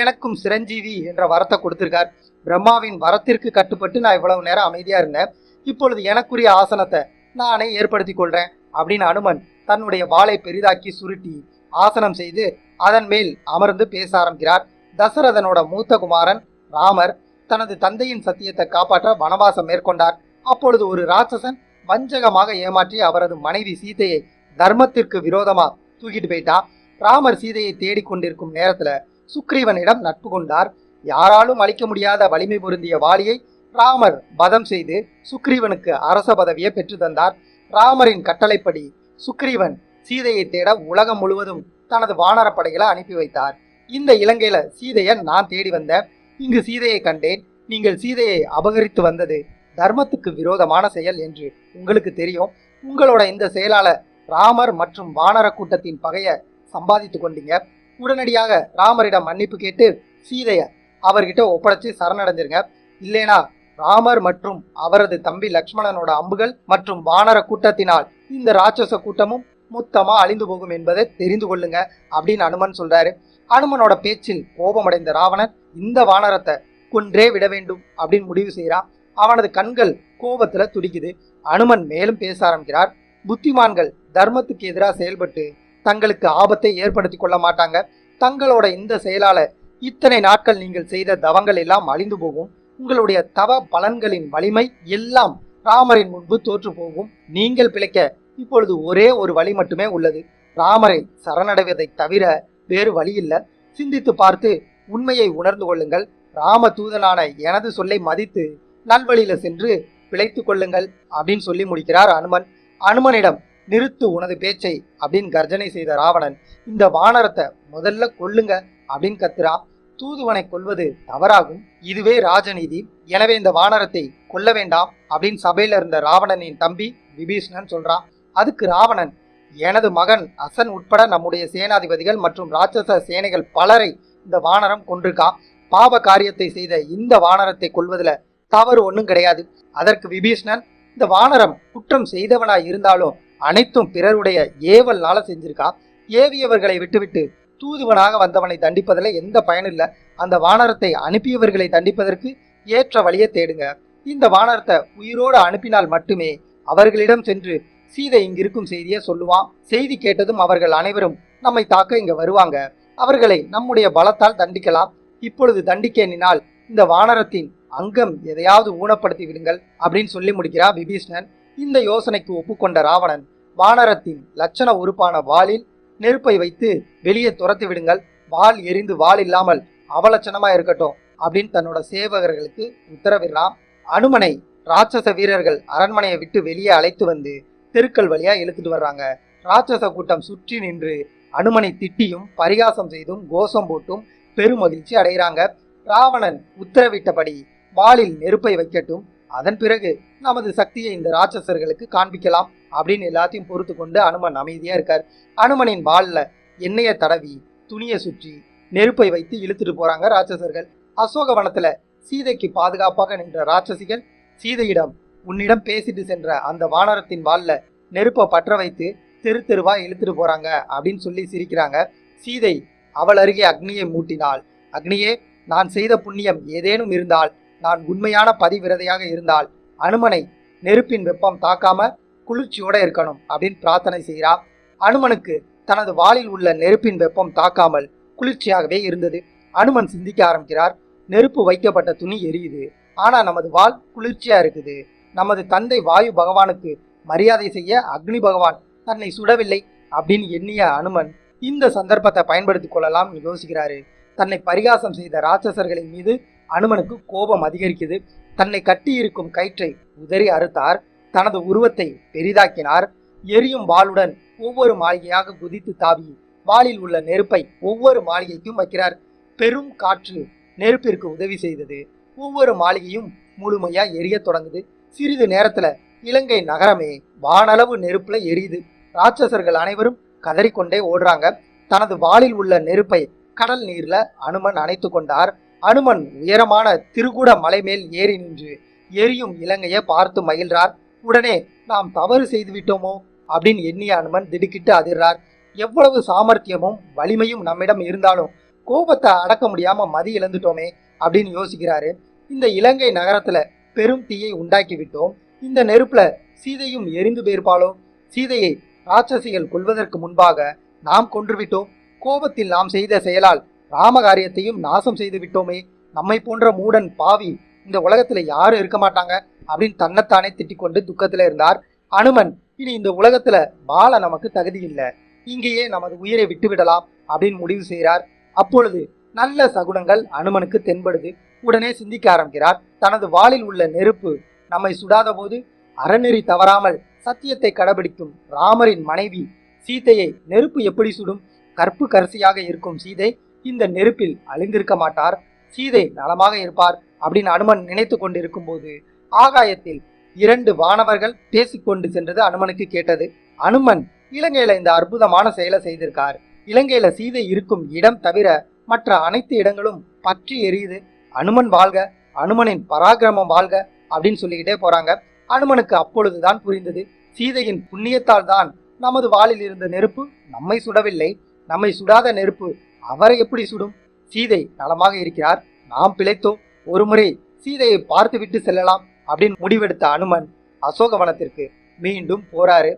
எனக்கும் சிரஞ்சீவி என்ற வரத்தை கொடுத்திருக்கார். பிரம்மாவின் வரத்திற்கு கட்டுப்பட்டு நான் இவ்வளவு நேரம் அமைதியா இருந்தேன், இப்பொழுது எனக்குரிய ஆசனத்தை நானே ஏற்படுத்தி கொள்றேன் அப்படின்னு அனுமன் தன்னுடைய வாளை பெரிதாக்கி சுருட்டி ஆசனம் செய்து அதன் மேல் அமர்ந்து பேச ஆரம்பிக்கிறார். தசரதனோட மூத்த குமாரன் ராமர் தனது தந்தையின் சத்தியத்தை காப்பாற்ற வனவாசம் மேற்கொண்டார். அப்பொழுது ஒரு ராட்சசன் வஞ்சகமாக ஏமாற்றி அவரது மனைவி சீதையை தர்மத்திற்கு விரோதமா தூக்கிட்டு போயிட்டான். ராமர் சீதையை தேடிக்கொண்டிருக்கும் நேரத்துல சுக்ரீவனிடம் நட்பு கொண்டார். யாராலும் அழிக்க முடியாத வலிமை பொருந்திய வாளியை ராமர் பதம் செய்து சுக்ரீவனுக்கு அரச பதவியை பெற்று தந்தார். ராமரின் கட்டளைப்படி சுக்ரீவன் சீதையை தேட உலகம் முழுவதும் தனது வானர படைகளை அனுப்பி வைத்தார். இந்த இலங்கையில சீதையை நான் தேடி வந்தேன், இங்கு சீதையை கண்டேன், நீங்கள் சீதையை அபகரித்து வந்தது தர்மத்துக்கு விரோதமான செயல் என்று உங்களுக்கு தெரியும், உங்களோட இந்த செயலால ராமர் மற்றும் வானர கூட்டத்தின் பகையை சம்பாதித்து கொண்டீங்க, உடனடியாக ராமரிடம் மன்னிப்பு கேட்டு சீதையை அவர்கிட்ட ஒப்படைச்சு சரணடைஞ்சிருங்க, இல்லைனா ராமர் மற்றும் அவரது தம்பி லக்ஷ்மணனோட அம்புகள் மற்றும் வானர கூட்டத்தினால் இந்த ராட்சச கூட்டமும் மொத்தமா அழிந்து போகும் என்பதை தெரிந்து கொள்ளுங்க அப்படின்னு அனுமன் சொல்றாரு. அனுமனோட பேச்சில் கோபமடைந்த ராவணன் இந்த வானரத்தை கொன்றே விட வேண்டும் அப்படின்னு முடிவு செய்யறான். அவனது கண்கள் கோபத்துல துடிக்குது. அனுமன் மேலும் பேச ஆரம்பிக்கிறார். புத்திமான்கள் தர்மத்துக்கு எதிராக செயல்பட்டு தங்களுக்கு ஆபத்தை ஏற்படுத்தி கொள்ள மாட்டாங்க. தங்களோட இந்த செயலால இத்தனை நாட்கள் நீங்கள் செய்த தவங்கள் எல்லாம் அழிந்து போகும். உங்களுடைய தவ பலன்களின் வலிமை எல்லாம் ராமரின் முன்பு தோற்று போகும். நீங்கள் பிழைக்க இப்பொழுது ஒரே ஒரு வழி மட்டுமே உள்ளது. ராமரை சரணடைவதை தவிர வேறு வழி இல்லை. சிந்தித்து பார்த்து உண்மையை உணர்ந்து கொள்ளுங்கள். ராம தூதனான எனது சொல்லை மதித்து நல்வழியில சென்று பிழைத்து கொள்ளுங்கள் அப்படின்னு சொல்லி முடிக்கிறார் அனுமன். அனுமனிடம் நிறுத்து உனது பேச்சை அப்படின்னு கர்ஜனை செய்த ராவணன் இந்த வானரத்தை முதல்ல கொல்லுங்க அப்படின்னு கத்துறா. தூதுவனை கொல்வது தவறாகும், இதுவே ராஜநீதி. எனவே இந்த வானரத்தை கொல்ல வேண்டாம் அப்படின்னு சபையில இருந்த ராவணனின் தம்பி விபீஷணன் சொல்றான். அதுக்கு ராவணன், எனது மகன் அசன் உட்பட நம்முடைய சேனாதிபதிகள் மற்றும் ராட்சச சேனைகள் பலரை இந்த வானரம் கொன்றிருக்கான். பாவ காரியத்தை செய்த இந்த வானரத்தை கொல்வதுல தவறு ஒன்றும் கிடையாது. அதற்கு விபீஷணன், இந்த வானரம் குற்றம் செய்தவனாய் இருந்தாலும் அனைத்தும் பிறருடைய ஏவல்னால செஞ்சிருக்கா. ஏவியவர்களை விட்டுவிட்டு தூதுவனாக வந்தவனை தண்டிப்பதில் எந்த பயனும் இல்லை. அந்த வானரத்தை அனுப்பியவர்களை தண்டிப்பதற்கு ஏற்ற வழியை தேடுங்க. இந்த வானரத்தை உயிரோடு அனுப்பினால் மட்டுமே அவர்களிடம் சென்று சீதை இங்கிருக்கும் செய்தியை சொல்லுவான். செய்தி கேட்டதும் அவர்கள் அனைவரும் நம்மை தாக்க இங்க வருவாங்க. அவர்களை நம்முடைய பலத்தால் தண்டிக்கலாம். இப்பொழுது தண்டிக்க எண்ணினால் இந்த வானரத்தின் அங்கம் எதையாவது ஊனப்படுத்தி விடுங்கள் அப்படின்னு சொல்லி முடிக்கிறார் விபீஷணன். இந்த யோசனைக்கு ஒப்புக்கொண்ட ராவணன் வானரத்தின் லட்சண உறுப்பான வாளில் நெருப்பை வைத்து வெளியே துரத்தி விடுங்கள். வாள் எரிந்து வாள் இல்லாமல் அவலட்சணமா இருக்கட்டும் அப்படின்னு தன்னோட சேவகர்களுக்கு உத்தரவிடலாம். அனுமனை ராட்சச வீரர்கள் அரண்மனையை விட்டு வெளியே அழைத்து வந்து தெருக்கள் வழியா இழுத்துட்டு வர்றாங்க. ராட்சச கூட்டம் சுற்றி நின்று அனுமனை திட்டியும் பரிகாசம் செய்தும் கோஷம் போட்டும் பெருமகிழ்ச்சி அடைகிறாங்க. ராவணன் உத்தரவிட்டபடி வாளில் நெருப்பை வைக்கட்டும், அதன் பிறகு நமது சக்தியை இந்த ராட்சசர்களுக்கு காண்பிக்கலாம் அப்படின்னு எல்லாத்தையும் பொறுத்து கொண்டு அனுமன் அமைதியா இருக்கார். அனுமனின் வாள்ல எண்ணெயை தடவி துணியை சுற்றி நெருப்பை வைத்து இழுத்துட்டு போறாங்க ராட்சசர்கள். அசோகவனத்துல சீதைக்கு பாதுகாப்பாக நின்ற ராட்சசிகள் சீதையிடம், உன்னிடம் பேசிட்டு சென்ற அந்த வானரத்தின் வாள்ல நெருப்பை பற்ற வைத்து தெரு தெருவா இழுத்துட்டு போறாங்க அப்படின்னு சொல்லி சிரிக்கிறாங்க. சீதை அவள் அருகே அக்னியை மூட்டினாள். அக்னியே, நான் செய்த புண்ணியம் ஏதேனும் இருந்தால், நான் உண்மையான பதிவிரதையாக இருந்தால் அனுமனை நெருப்பின் வெப்பம் தாக்காம குளிர்ச்சியோட இருக்கணும் அப்படின்னு பிரார்த்தனை செய்கிறார். அனுமனுக்கு தனது வாளில் உள்ள நெருப்பின் வெப்பம் தாக்காமல் குளிர்ச்சியாகவே இருந்தது. அனுமன் சிந்திக்க ஆரம்பிக்கிறார். நெருப்பு வைக்கப்பட்ட துணி எரியுது, ஆனா நமது வாள் குளிர்ச்சியா இருக்குது. நமது தந்தை வாயு பகவானுக்கு மரியாதை செய்ய அக்னி பகவான் தன்னை சுடவில்லை அப்படின்னு எண்ணிய அனுமன் இந்த சந்தர்ப்பத்தை பயன்படுத்தி கொள்ளலாம் யோசிக்கிறாரு. தன்னை பரிகாசம் செய்த ராட்சசர்களின் மீது அனுமனுக்கு கோபம் அதிகரிக்குது. தன்னை கட்டியிருக்கும் கயிற்றை உதறி அறுத்தார். தனது உருவத்தை பெரிதாக்கினார். எரியும் வாளுடன் ஒவ்வொரு மாளிகையாக குதித்து தாவி வாளில் உள்ள நெருப்பை ஒவ்வொரு மாளிகைக்கும் வைக்கிறார். பெரும் காற்று நெருப்பிற்கு உதவி செய்தது. ஒவ்வொரு மாளிகையும் முழுமையா எரிய தொடங்குது. சிறிது நேரத்துல இலங்கை நகரமே வானளவு நெருப்புல எரியுது. ராட்சசர்கள் அனைவரும் கதறிக்கொண்டே ஓடுறாங்க. தனது வாளில் உள்ள நெருப்பை கடல் நீர்ல அனுமன் அணைத்து கொண்டார். அனுமன் உயரமான திருகுட மலை மேல் ஏறி நின்று எரியும் இலங்கையை பார்த்து மகிழ்றார். உடனே நாம் தவறு செய்து விட்டோமோ அப்படின்னு எண்ணிய அனுமன் திடுக்கிட்டு அதிர்றார். எவ்வளவு சாமர்த்தியமும் வலிமையும் நம்மிடம் இருந்தாலும் கோபத்தை அடக்க முடியாம மதி இழந்துட்டோமே அப்படின்னு யோசிக்கிறாரு. இந்த இலங்கை நகரத்துல பெரும் தீயை உண்டாக்கி விட்டோம். இந்த நெருப்புல சீதையும் எரிந்து போயிருப்பாளோ? சீதையை ராட்சசிகள் கொல்வதற்கு முன்பாக நாம் கொன்றுவிட்டோம். கோபத்தில் நாம் செய்த செயலால் ராமகாரியத்தையும் நாசம் செய்து விட்டோமே. நம்மை போன்ற மூடன் பாவி இந்த உலகத்துல யாரும் இருக்க மாட்டாங்க அப்படின்னு தன்னைத்தானே திட்டிக் கொண்டு துக்கத்துல இருந்தார். அனுமன் இனி இந்த உலகத்துல வாழ நமக்கு தகுதி இல்லை, இங்கேயே நமது உயிரை விட்டு விடலாம் அப்படின்னு முடிவு செய்கிறார். அப்பொழுது நல்ல சகுனங்கள் அனுமனுக்கு தென்படுது. உடனே சிந்திக்க ஆரம்பிக்கிறார். தனது வாளில் உள்ள நெருப்பு நம்மை சுடாத போது அறநெறி தவறாமல் சத்தியத்தை கடைபிடிக்கும் ராமரின் மனைவி சீதையை நெருப்பு எப்படி சுடும்? கற்பு கரிசியாக இருக்கும் சீதை இந்த நெருப்பில் அழிந்திருக்க மாட்டார். சீதை நலமாக இருப்பார் அப்படின்னு அனுமன் நினைத்து கொண்டிருக்கும் போது ஆகாயத்தில் 2 வானவர்கள் பேசிக்கொண்டு சென்றது அனுமனுக்கு கேட்டது. அனுமன் இலங்கையில இந்த அற்புதமான செயலை செய்திருக்கார். இலங்கையில சீதை இருக்கும் இடம் தவிர மற்ற அனைத்து இடங்களும் பற்றி எரியுது. அனுமன் வாழ்க, அனுமனின் பராக்கிரமம் வாழ்க அப்படின்னு சொல்லிக்கிட்டே போறாங்க. அனுமனுக்கு அப்பொழுதுதான் புரிந்தது, சீதையின் புண்ணியத்தால் தான் நமது வாளில் இருந்த நெருப்பு நம்மை சுடவில்லை. நம்மை சுடாத நெருப்பு அவரை எப்படி சுடும்? சீதை நலமாக இருக்கிறார், நாம் பிழைத்தோம். ஒருமுறை சீதையை பார்த்து விட்டு செல்லலாம் அப்படின்னு முடிவெடுத்த அனுமன் அசோகவனத்திற்கு மீண்டும் போறாரு.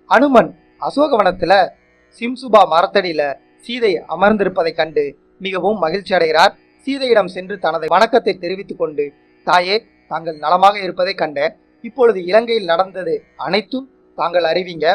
அனுமன் அசோகவனத்துல சிம்சுபா மரத்தடியில சீதை அமர்ந்திருப்பதை கண்டு மிகவும் மகிழ்ச்சி அடைகிறார். சீதையிடம் சென்று தனது வணக்கத்தை தெரிவித்துக் கொண்டு, தாயே, தாங்கள் நலமாக இருப்பதை கண்டேன். இப்பொழுது இலங்கையில் நடந்தது அனைத்தும் தாங்கள் அறிவிங்க.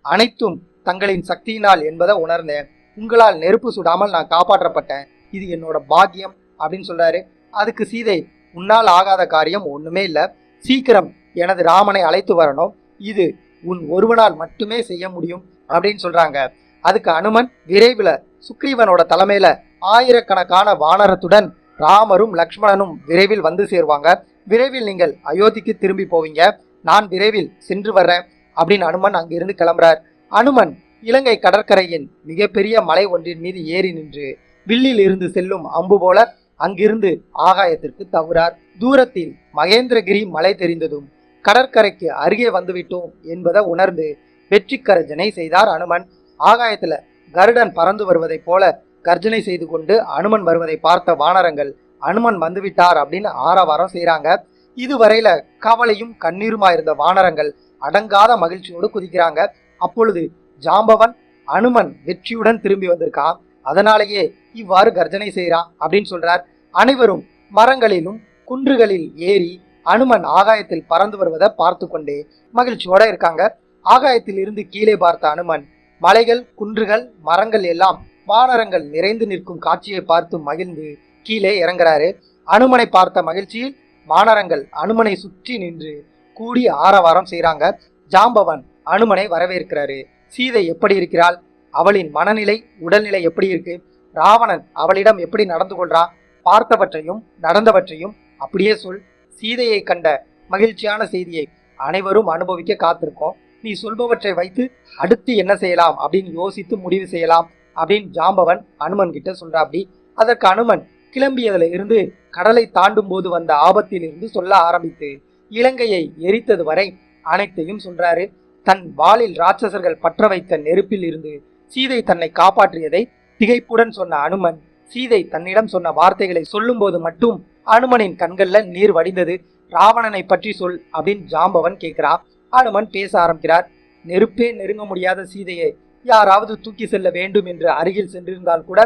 அனைத்தும் தங்களின் சக்தியினால் என்பதை உணர்ந்தேன். உங்களால் நெருப்பு சுடாமல் நான் காப்பாற்றப்பட்டேன். இது என்னோட பாக்கியம் அப்படின்னு சொல்றாரு. அதுக்கு சீதை, உன்னால் ஆகாத காரியம் ஒண்ணுமே இல்லை. சீக்கிரம் எனது ராமனை அழைத்து வரணும். இது உன் ஒருவனால் மட்டுமே செய்ய முடியும் அப்படின்னு சொல்றாங்க. அதுக்கு அனுமன் விரைவில் சுக்ரீவனோட தலைமையில ஆயிரக்கணக்கான வானரத்துடன் ராமரும் லக்ஷ்மணனும் விரைவில் வந்து சேருவாங்க. விரைவில் நீங்கள் அயோத்திக்கு திரும்பி போவீங்க. நான் விரைவில் சென்று வர்றேன் அப்படின்னு அனுமன் அங்கிருந்து கிளம்புறார். அனுமன் இலங்கை கடற்கரையின் மிகப்பெரிய மலை ஒன்றின் மீது ஏறி நின்று வில்லில் இருந்து செல்லும் அம்பு போல அங்கிருந்து ஆகாயத்திற்கு தவறார். தூரத்தில் மகேந்திரகிரி மலை தெரிந்ததும் கடற்கரைக்கு அருகே வந்துவிட்டோம் என்பதை உணர்ந்து வெற்றி கர்ஜனை செய்தார் அனுமன். ஆகாயத்துல கருடன் பறந்து வருவதை போல கர்ஜனை செய்து கொண்டு அனுமன் வருவதை பார்த்த வானரங்கள் அனுமன் வந்துவிட்டார் அப்படின்னு ஆரவாரம் செய்கிறாங்க. இதுவரையில கவலையும் கண்ணீருமா இருந்த வானரங்கள் அடங்காத மகிழ்ச்சியோடு குதிக்கிறாங்க. அப்பொழுது ஜாம்பவன் அனுமன் வெற்றியுடன் திரும்பி வந்திருக்கான், அதனாலேயே இவ்வாறு கர்ஜனை செய்கிறான் அப்படின்னு சொல்றார். அனைவரும் மரங்களிலும் குன்றுகளில் ஏறி அனுமன் ஆகாயத்தில் பறந்து வருவதை பார்த்து கொண்டே மகிழ்ச்சியோட இருக்காங்க. ஆகாயத்தில் இருந்து கீழே பார்த்த அனுமன் மலைகள், குன்றுகள், மரங்கள் எல்லாம் வானரங்கள் நிறைந்து நிற்கும் காட்சியை பார்த்து மகிழ்ந்து கீழே இறங்குறாரு. அனுமனை பார்த்த மகிழ்ச்சியில் வானரங்கள் அனுமனை சுற்றி நின்று கூடி ஆரவாரம் செய்கிறாங்க. ஜாம்பவன் அனுமனை வரவேற்கிறாரு. சீதை எப்படி இருக்கிறாள்? அவளின் மனநிலை, உடல்நிலை எப்படி இருக்கு? ராவணன் அவளிடம் எப்படி நடந்து கொள்றான்? பார்த்தவற்றையும் நடந்தவற்றையும் அப்படியே சொல். சீதையை கண்ட மகிழ்ச்சியான செய்தியை அனைவரும் அனுபவிக்க காத்திருக்கோம். நீ சொல்பவற்றை வைத்து அடுத்து என்ன செய்யலாம் அப்படின்னு யோசித்து முடிவு செய்யலாம் அப்படின்னு ஜாம்பவன் அனுமன் கிட்ட சொல்றாப்படி. அதற்கு அனுமன் கிளம்பியதுல இருந்து கடலை தாண்டும் போது வந்த ஆபத்தில் இருந்து சொல்ல ஆரம்பித்து இலங்கையை எரித்தது வரை அனைத்தையும் சொல்றாரு. தன் வாளில் ராட்சசர்கள் பற்ற வைத்த நெருப்பில் இருந்து சீதை தன்னை காப்பாற்றியதை திகைப்புடன் சொன்ன அனுமன் சீதை தன்னிடம் சொன்ன வார்த்தைகளை சொல்லும் போது மட்டும் அனுமனின் கண்கள்ல நீர் வடிந்தது. ராவணனை பற்றி சொல் அப்படின்னு ஜாம்பவன் கேட்கிறான். அனுமன் பேச ஆரம்பிக்கிறார். நெருப்பே நெருங்க முடியாத சீதையை யாராவது தூக்கி செல்ல வேண்டும் என்று அருகில் சென்றிருந்தால் கூட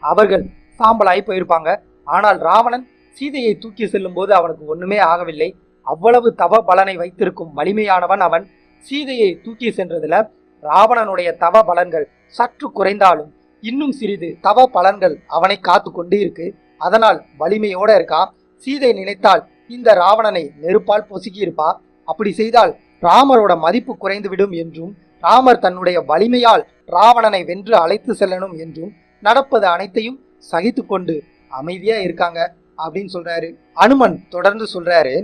அவர்கள் சாம்பலாய் போயிருப்பாங்க. ஆனால் ராவணன் சீதையை தூக்கி செல்லும் போது அவனுக்கு ஒண்ணுமே ஆகவில்லை. அவ்வளவு தவ பலனை வைத்திருக்கும் வலிமையானவன் அவன். சீதையை தூக்கி சென்றதுல ராவணனுடைய தவ பலன்கள் சற்று குறைந்தாலும் இன்னும் சிறிது தவ பலன்கள் அவனை காத்து கொண்டு இருக்கு. அதனால் வலிமையோட இருக்கா. சீதை நினைத்தால் இந்த ராவணனை நெருப்பால் பொசுக்கி இருப்பா. அப்படி செய்தால் ராமரோட மதிப்பு குறைந்துவிடும் என்றும் ராமர் தன்னுடைய வலிமையால் ராவணனை வென்று அழைத்து செல்லணும் என்றும் நடப்பது அனைத்தையும் சகித்து கொண்டு அமைதியா இருக்காங்க அப்படின்னு சொல்றாரு. அனுமன் தொடர்ந்து சொல்றாரு,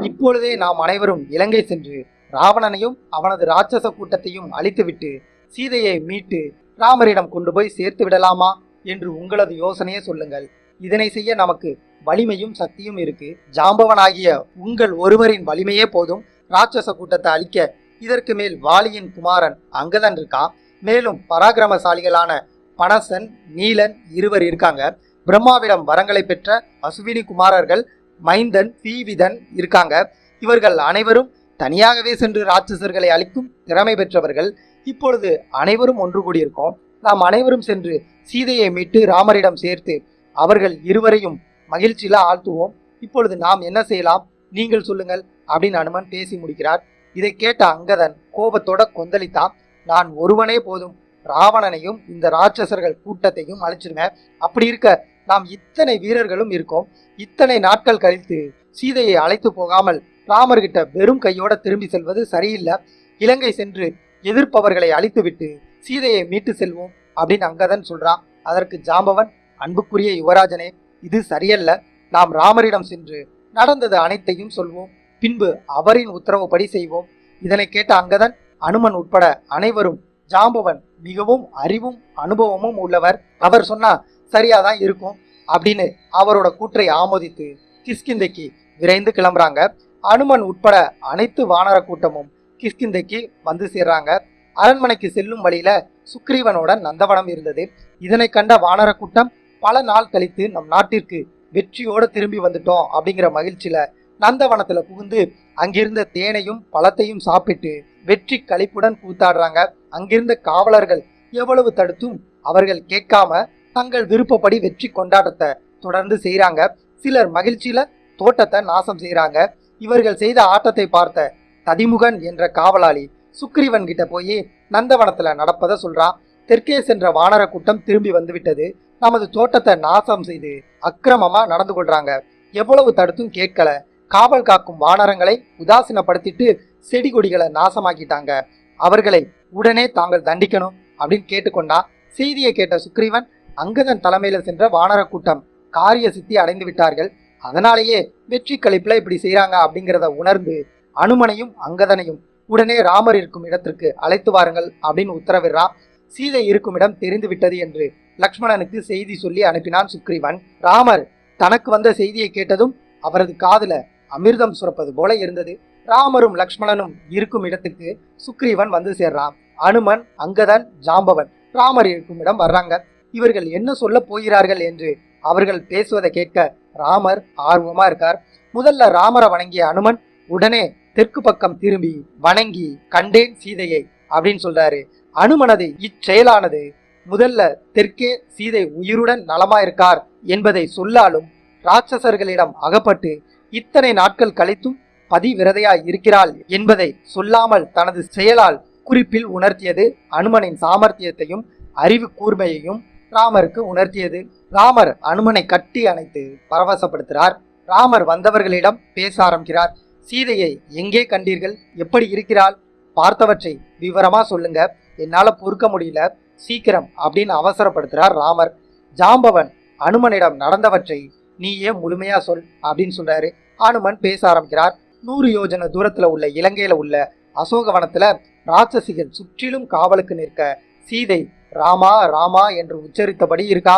இப்பொழுதே நாம் அனைவரும் இலங்கை சென்று ராவணனையும் அவனது ராட்சச கூட்டத்தையும் அழித்துவிட்டு சீதையை மீட்டு ராமரிடம் கொண்டு போய் சேர்த்து விடலாமா என்று உங்களது யோசனையை சொல்லுங்கள். இதனை செய்ய நமக்கு வலிமையும் சக்தியும் இருக்கு. ஜாம்பவனாகிய உங்கள் ஒருவரின் வலிமையே போதும் ராட்சச கூட்டத்தை அழிக்க. இதற்கு மேல் வாலியின் குமாரன் அங்கதன் இருக்கான். மேலும் பராக்கிரமசாலிகளான பனசன், நீலன் இருவர் இருக்காங்க. பிரம்மாவிடம் வரங்களை பெற்ற அசுவினி குமாரர்கள் மைந்தன், தீவிதன் இருக்காங்க. இவர்கள் அனைவரும் தனியாகவே சென்று ராட்சசர்களை அழிக்கும் திறமை பெற்றவர்கள். இப்பொழுது அனைவரும் ஒன்று கூடியிருக்கோம். நாம் அனைவரும் சென்று சீதையை மீட்டு ராமரிடம் சேர்த்து அவர்கள் இருவரையும் மகிழ்ச்சியில ஆழ்த்துவோம். இப்பொழுது நாம் என்ன செய்யலாம், நீங்கள் சொல்லுங்கள் அப்படின்னு அனுமன் பேசி முடிக்கிறார். இதை கேட்ட அங்கதன் கோபத்தோட கொந்தளித்தான். நான் ஒருவனே போதும், ராவணனையும் இந்த ராட்சசர்கள் கூட்டத்தையும் அழிச்சிருவேன். அப்படி இருக்க நாம் இத்தனை வீரர்களும் இருக்கோம். இத்தனை நாட்கள் கழித்து சீதையை அழைத்து போகாமல் ராமர்கிட்ட வெறும் கையோட திரும்பி செல்வது சரியில்லை. இலங்கை சென்று எதிர்ப்பவர்களை அழித்துவிட்டு சீதையை மீட்டு செல்வோம் அப்படின்னு அங்கதன் சொல்றான். அதற்கு ஜாம்பவன், அன்புக்குரிய யுவராஜனே, இது சரியல்ல. நாம் ராமரிடம் சென்று நடந்தது அனைத்தையும் சொல்வோம். பின்பு அவரின் உத்தரவுப்படி செய்வோம். இதனை கேட்ட அங்கதன், அனுமன் உட்பட அனைவரும் ஜாம்பவன் மிகவும் அறிவும் அனுபவமும் உள்ளவர், அவர் சொன்னா சரியாதான் இருக்கும் அப்படின்னு அவரோட கூற்றை ஆமோதித்து கிஷ்கிந்தைக்கு விரைந்து கிளம்புறாங்க. அனுமன் உட்பட அனைத்து வானர கூட்டமும் கிஷ்கிந்தைக்கு வந்து சேர்றாங்க. அரண்மனைக்கு செல்லும் வழியில சுக்ரீவனோட நந்தவனம் இருந்தது. இதனை கண்ட வானர கூட்டம் பல நாள் கழித்து நம் நாட்டிற்கு வெற்றியோடு திரும்பி வந்துட்டோம் அப்படிங்கிற மகிழ்ச்சியில நந்தவனத்துல புகுந்து அங்கிருந்த தேனையும் பழத்தையும் சாப்பிட்டு வெற்றி களிப்புடன் கூத்தாடுறாங்க. அங்கிருந்த காவலர்கள் எவ்வளவு தடுத்தும் அவர்கள் கேட்காம தங்கள் விருப்பப்படி வெற்றி கொண்டாட்டத்தை தொடர்ந்து செய்யறாங்க. சிலர் மகிழ்ச்சியில தோட்டத்தை நாசம் செய்யறாங்க. இவர்கள் செய்த ஆட்டத்தை பார்த்த ததிமுகன் என்ற காவலாளி சுக்ரீவன் கிட்ட போய் நந்தவனத்துல நடப்பதை சொல்றான். தெற்கே சென்ற வானர கூட்டம் திரும்பி வந்து விட்டது. நமது தோட்டத்தை நாசம் செய்து அக்கிரமமா நடந்து கொள்றாங்க. எவ்வளவு தடுத்தும் கேட்கல. காவல் காக்கும் வானரங்களை உதாசீனப்படுத்திட்டு செடி கொடிகளை நாசமாக்கிட்டாங்க. அவர்களை உடனே தாங்கள் தண்டிக்கணும் அப்படின்னு கேட்டுக்கொண்டா. செய்தியை கேட்ட சுக்ரீவன் அங்கதன் தலைமையில சென்ற வானர கூட்டம் காரிய சித்தி அடைந்து விட்டார்கள். அதனாலேயே வெற்றி கழிப்புல இப்படி செய்யறாங்க அப்படிங்கிறத உணர்ந்து அனுமனையும் அங்கதனையும் உடனே ராமர் இருக்கும் இடத்திற்கு அழைத்து வாருங்கள் அப்படின்னு உத்தரவிடுறான். சீதை இருக்கும் இடம் தெரிந்து விட்டது என்று லக்ஷ்மணனுக்கு செய்தி சொல்லி அனுப்பினான் சுக்ரீவன். ராமர் தனக்கு வந்த செய்தியை கேட்டதும் அவரது காதுல அமிர்தம் சுரப்பது போல இருந்தது. ராமரும் லக்ஷ்மணனும் இருக்கும் இடத்துக்கு சுக்ரீவன் வந்து சேர்றான். அனுமன், அங்கதன், ஜாம்பவன் ராமர் இருக்கும் இடம் வர்றாங்க. இவர்கள் என்ன சொல்ல போகிறார்கள் என்று அவர்கள் பேசுவதை கேட்க ராமர் ஆர்வமா இருக்கார். முதல்ல ராமரை வணங்கிய அனுமன் உடனே தெற்கு பக்கம் திரும்பி வணங்கி கண்டேன் சீதையை அப்படின்னு சொல்றாரு. அனுமனது இச்செயலானது முதல்ல தெற்கே சீதை உயிருடன் நலமாயிருக்கார் என்பதை சொல்லாலும் ராட்சசர்களிடம் அகப்பட்டு இத்தனை நாட்கள் கழித்தும் பதிவிரதையாய் இருக்கிறாள் என்பதை சொல்லாமல் தனது செயலால் குறிப்பில் உணர்த்தியது. அனுமனின் சாமர்த்தியத்தையும் அறிவு கூர்மையையும் ராமருக்கு உணர்த்தியது. ராமர் அனுமனை கட்டி அணைத்து பரவசப்படுத்துகிறார். ராமர் வந்தவர்களிடம் பேச ஆரம்பிக்கிறார். சீதையை எங்கே கண்டீர்கள்? எப்படி இருக்கிறாள்? பார்த்தவற்றை விவரமா சொல்லுங்க, என்னால பொறுக்க முடியல, சீக்கிரம் அப்படின்னு அவசரப்படுத்துறார் ராமர். ஜாம்பவன் அனுமனிடம் நடந்தவற்றை நீயே முழுமையா சொல் அப்படின்னு சொல்றாரு. அனுமன் பேச ஆரம்பிக்கிறார். 100 யோஜன தூரத்துல உள்ள இலங்கையில உள்ள அசோகவனத்துல ராட்சசிகள் சுற்றிலும் காவலுக்கு நிற்க சீதை ராமா ராமா என்று உச்சரித்தபடி இருக்கா.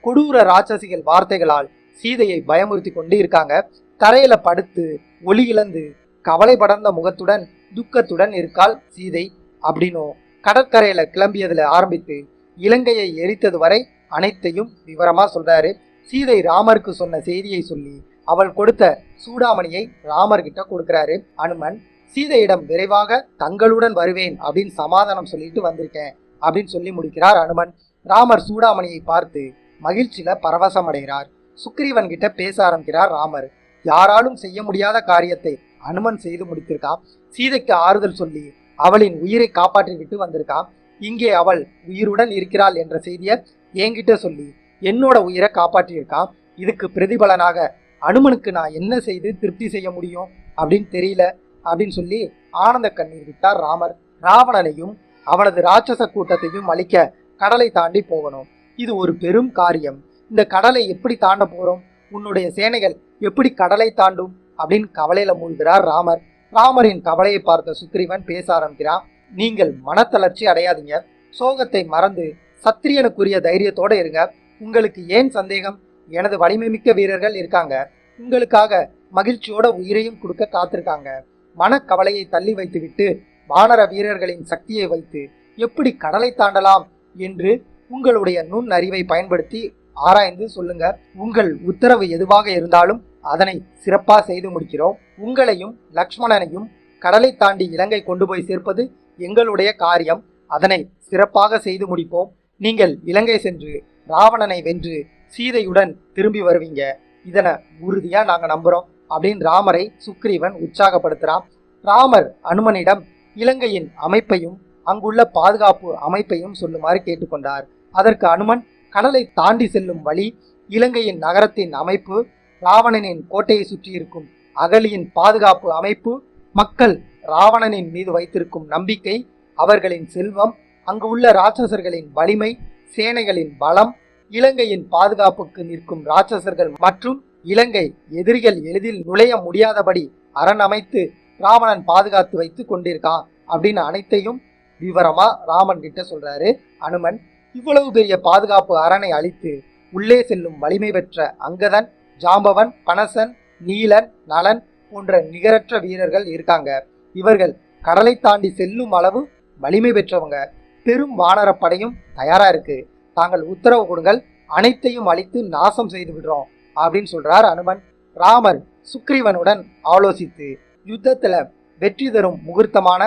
கொடூர ராட்சசிகள் வார்த்தைகளால் சீதையை பயமுறுத்தி கொண்டு இருக்காங்க. தரையில படுத்து ஒளி இழந்து கவலை படர்ந்த முகத்துடன் துக்கத்துடன் இருக்காள் சீதை அப்படின்னும் கடற்கரையில கிளம்பியதுல ஆரம்பித்து இலங்கையை எரித்தது வரை அனைத்தையும் விவரமா சொல்றாரு. சீதை ராமருக்கு சொன்ன செய்தியை சொல்லி அவள் கொடுத்த சூடாமணியை ராமர் கிட்ட கொடுக்கிறாரு. அனுமன் சீதையிடம் விரைவாக தங்களுடன் வருவேன் அப்படின்னு சமாதானம் சொல்லிட்டு வந்திருக்கேன் அப்படின்னு சொல்லி முடிக்கிறார் அனுமன். ராமர் சூடாமணியை பார்த்து மகிழ்ச்சியில பரவசம் அடைகிறார். சுக்ரீவன் கிட்ட பேச ஆரம்பிக்கிறார் ராமர். யாராலும் செய்ய முடியாத காரியத்தை அனுமன் செய்து முடித்திருக்கான். சீதைக்கு ஆறுதல் சொல்லி அவளின் உயிரை காப்பாற்றி விட்டு வந்திருக்கான். இங்கே அவள் உயிருடன் இருக்கிறாள் என்ற செய்தியை என்கிட்ட சொல்லி என்னோட உயிரை காப்பாற்றியிருக்கான். இதுக்கு பிரதிபலனாக அனுமனுக்கு நான் என்ன செய்து திருப்தி செய்ய முடியும் அப்படின்னு தெரியல அப்படின்னு சொல்லி ஆனந்த கண்ணீர் விட்டார் ராமர். ராவணனையும் அவனது ராட்சச கூட்டத்தையும் அழிக்க கடலை தாண்டி போகணும். இது ஒரு பெரும் காரியம். இந்த கடலை எப்படி தாண்ட போறோம்? உன்னுடைய சேனைகள் எப்படி கடலை தாண்டும் அப்படின்னு கவலையில மூழ்கிறார் ராமர். ராமரின் கவலையை பார்த்த சுக்ரீவன் பேச ஆரம்பிக்கிறான். நீங்கள் மனத்தளர்ச்சி அடையாதீங்க, சோகத்தை மறந்து சத்திரியனுக்குரிய தைரியத்தோட இருங்க. உங்களுக்கு ஏன் சந்தேகம்? எனது வலிமை மிக்க வீரர்கள் இருக்காங்க, உங்களுக்காக மகிழ்ச்சியோட உயிரையும் கொடுக்க காத்திருக்காங்க. மனக்கவலையை தள்ளி வைத்து விட்டு வானர வீரர்களின் சக்தியை வைத்து எப்படி கடலை தாண்டலாம் என்று உங்களுடைய நுண் அறிவை பயன்படுத்தி ஆராய்ந்து சொல்லுங்க. உங்கள் உத்தரவு எதுவாக இருந்தாலும் அதனை சிறப்பா செய்து முடிக்கிறோம். உங்களையும் லக்ஷ்மணனையும் கடலை தாண்டி இலங்கை கொண்டு போய் சேர்ப்பது எங்களுடைய காரியம். அதனை சிறப்பாக செய்து முடிப்போம். நீங்கள் இலங்கை சென்று ராவணனை வென்று சீதையுடன் திரும்பி வருவீங்க. இதனை உறுதியா நாங்க நம்புறோம் அப்படின்னு ராமரை சுக்ரீவன் உற்சாகப்படுத்துறான். ராமர் அனுமனிடம் இலங்கையின் அமைப்பையும் அங்குள்ள பாதுகாப்பு அமைப்பையும் சொல்லுமாறு கேட்டுக்கொண்டார். அதற்கு அனுமன் கடலை தாண்டி செல்லும் வழி, இலங்கையின் நகரத்தின் அமைப்பு, ராவணனின் கோட்டையை சுற்றி இருக்கும் அகலியின் பாதுகாப்பு அமைப்பு, மக்கள் ராவணனின் மீது வைத்திருக்கும் நம்பிக்கை, அவர்களின் செல்வம், அங்கு உள்ள ராட்சசர்களின் வலிமை, சேனைகளின் பலம், இலங்கையின் பாதுகாப்புக்கு நிற்கும் ராட்சசர்கள் மற்றும் இலங்கை எதிரிகள் எளிதில் நுழைய முடியாதபடி அரண் அமைத்து ராவணன் பாதுகாத்து வைத்து கொண்டிருக்கான் அப்படின்னு அனைத்தையும் விவரமா ராமன் கிட்ட சொல்றாரு அனுமன். இவ்வளவு பெரிய பாதுகாப்பு அரணை அழித்து உள்ளே செல்லும் வலிமை பெற்ற அங்கதன், ஜாம்பவன், பனசன், நீலன், நலன் போன்ற நிகரற்ற வீரர்கள் இருக்காங்க. இவர்கள் கடலை தாண்டி செல்லும் அளவு வலிமை பெற்றவங்க. பெரும் வானர படையும் தயாரா இருக்கு. தாங்கள் உத்தரவு கொடுங்கள், அனைத்தையும் அழித்து நாசம் செய்து விடுறோம் அப்படின்னு சொல்றார் அனுமன். ராமர் சுக்ரீவனுடன் ஆலோசித்து யுத்தத்துல வெற்றி தரும் முகூர்த்தமான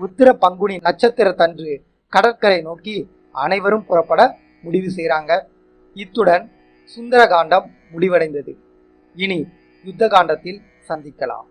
உத்திர பங்குனி நட்சத்திரத்தன்று கடற்கரை நோக்கி அனைவரும் புறப்பட முடிவு செய்கிறாங்க. இத்துடன் சுந்தரகாண்டம் முடிவடைந்தது. இனி யுத்த காண்டத்தில் சந்திக்கலாம்.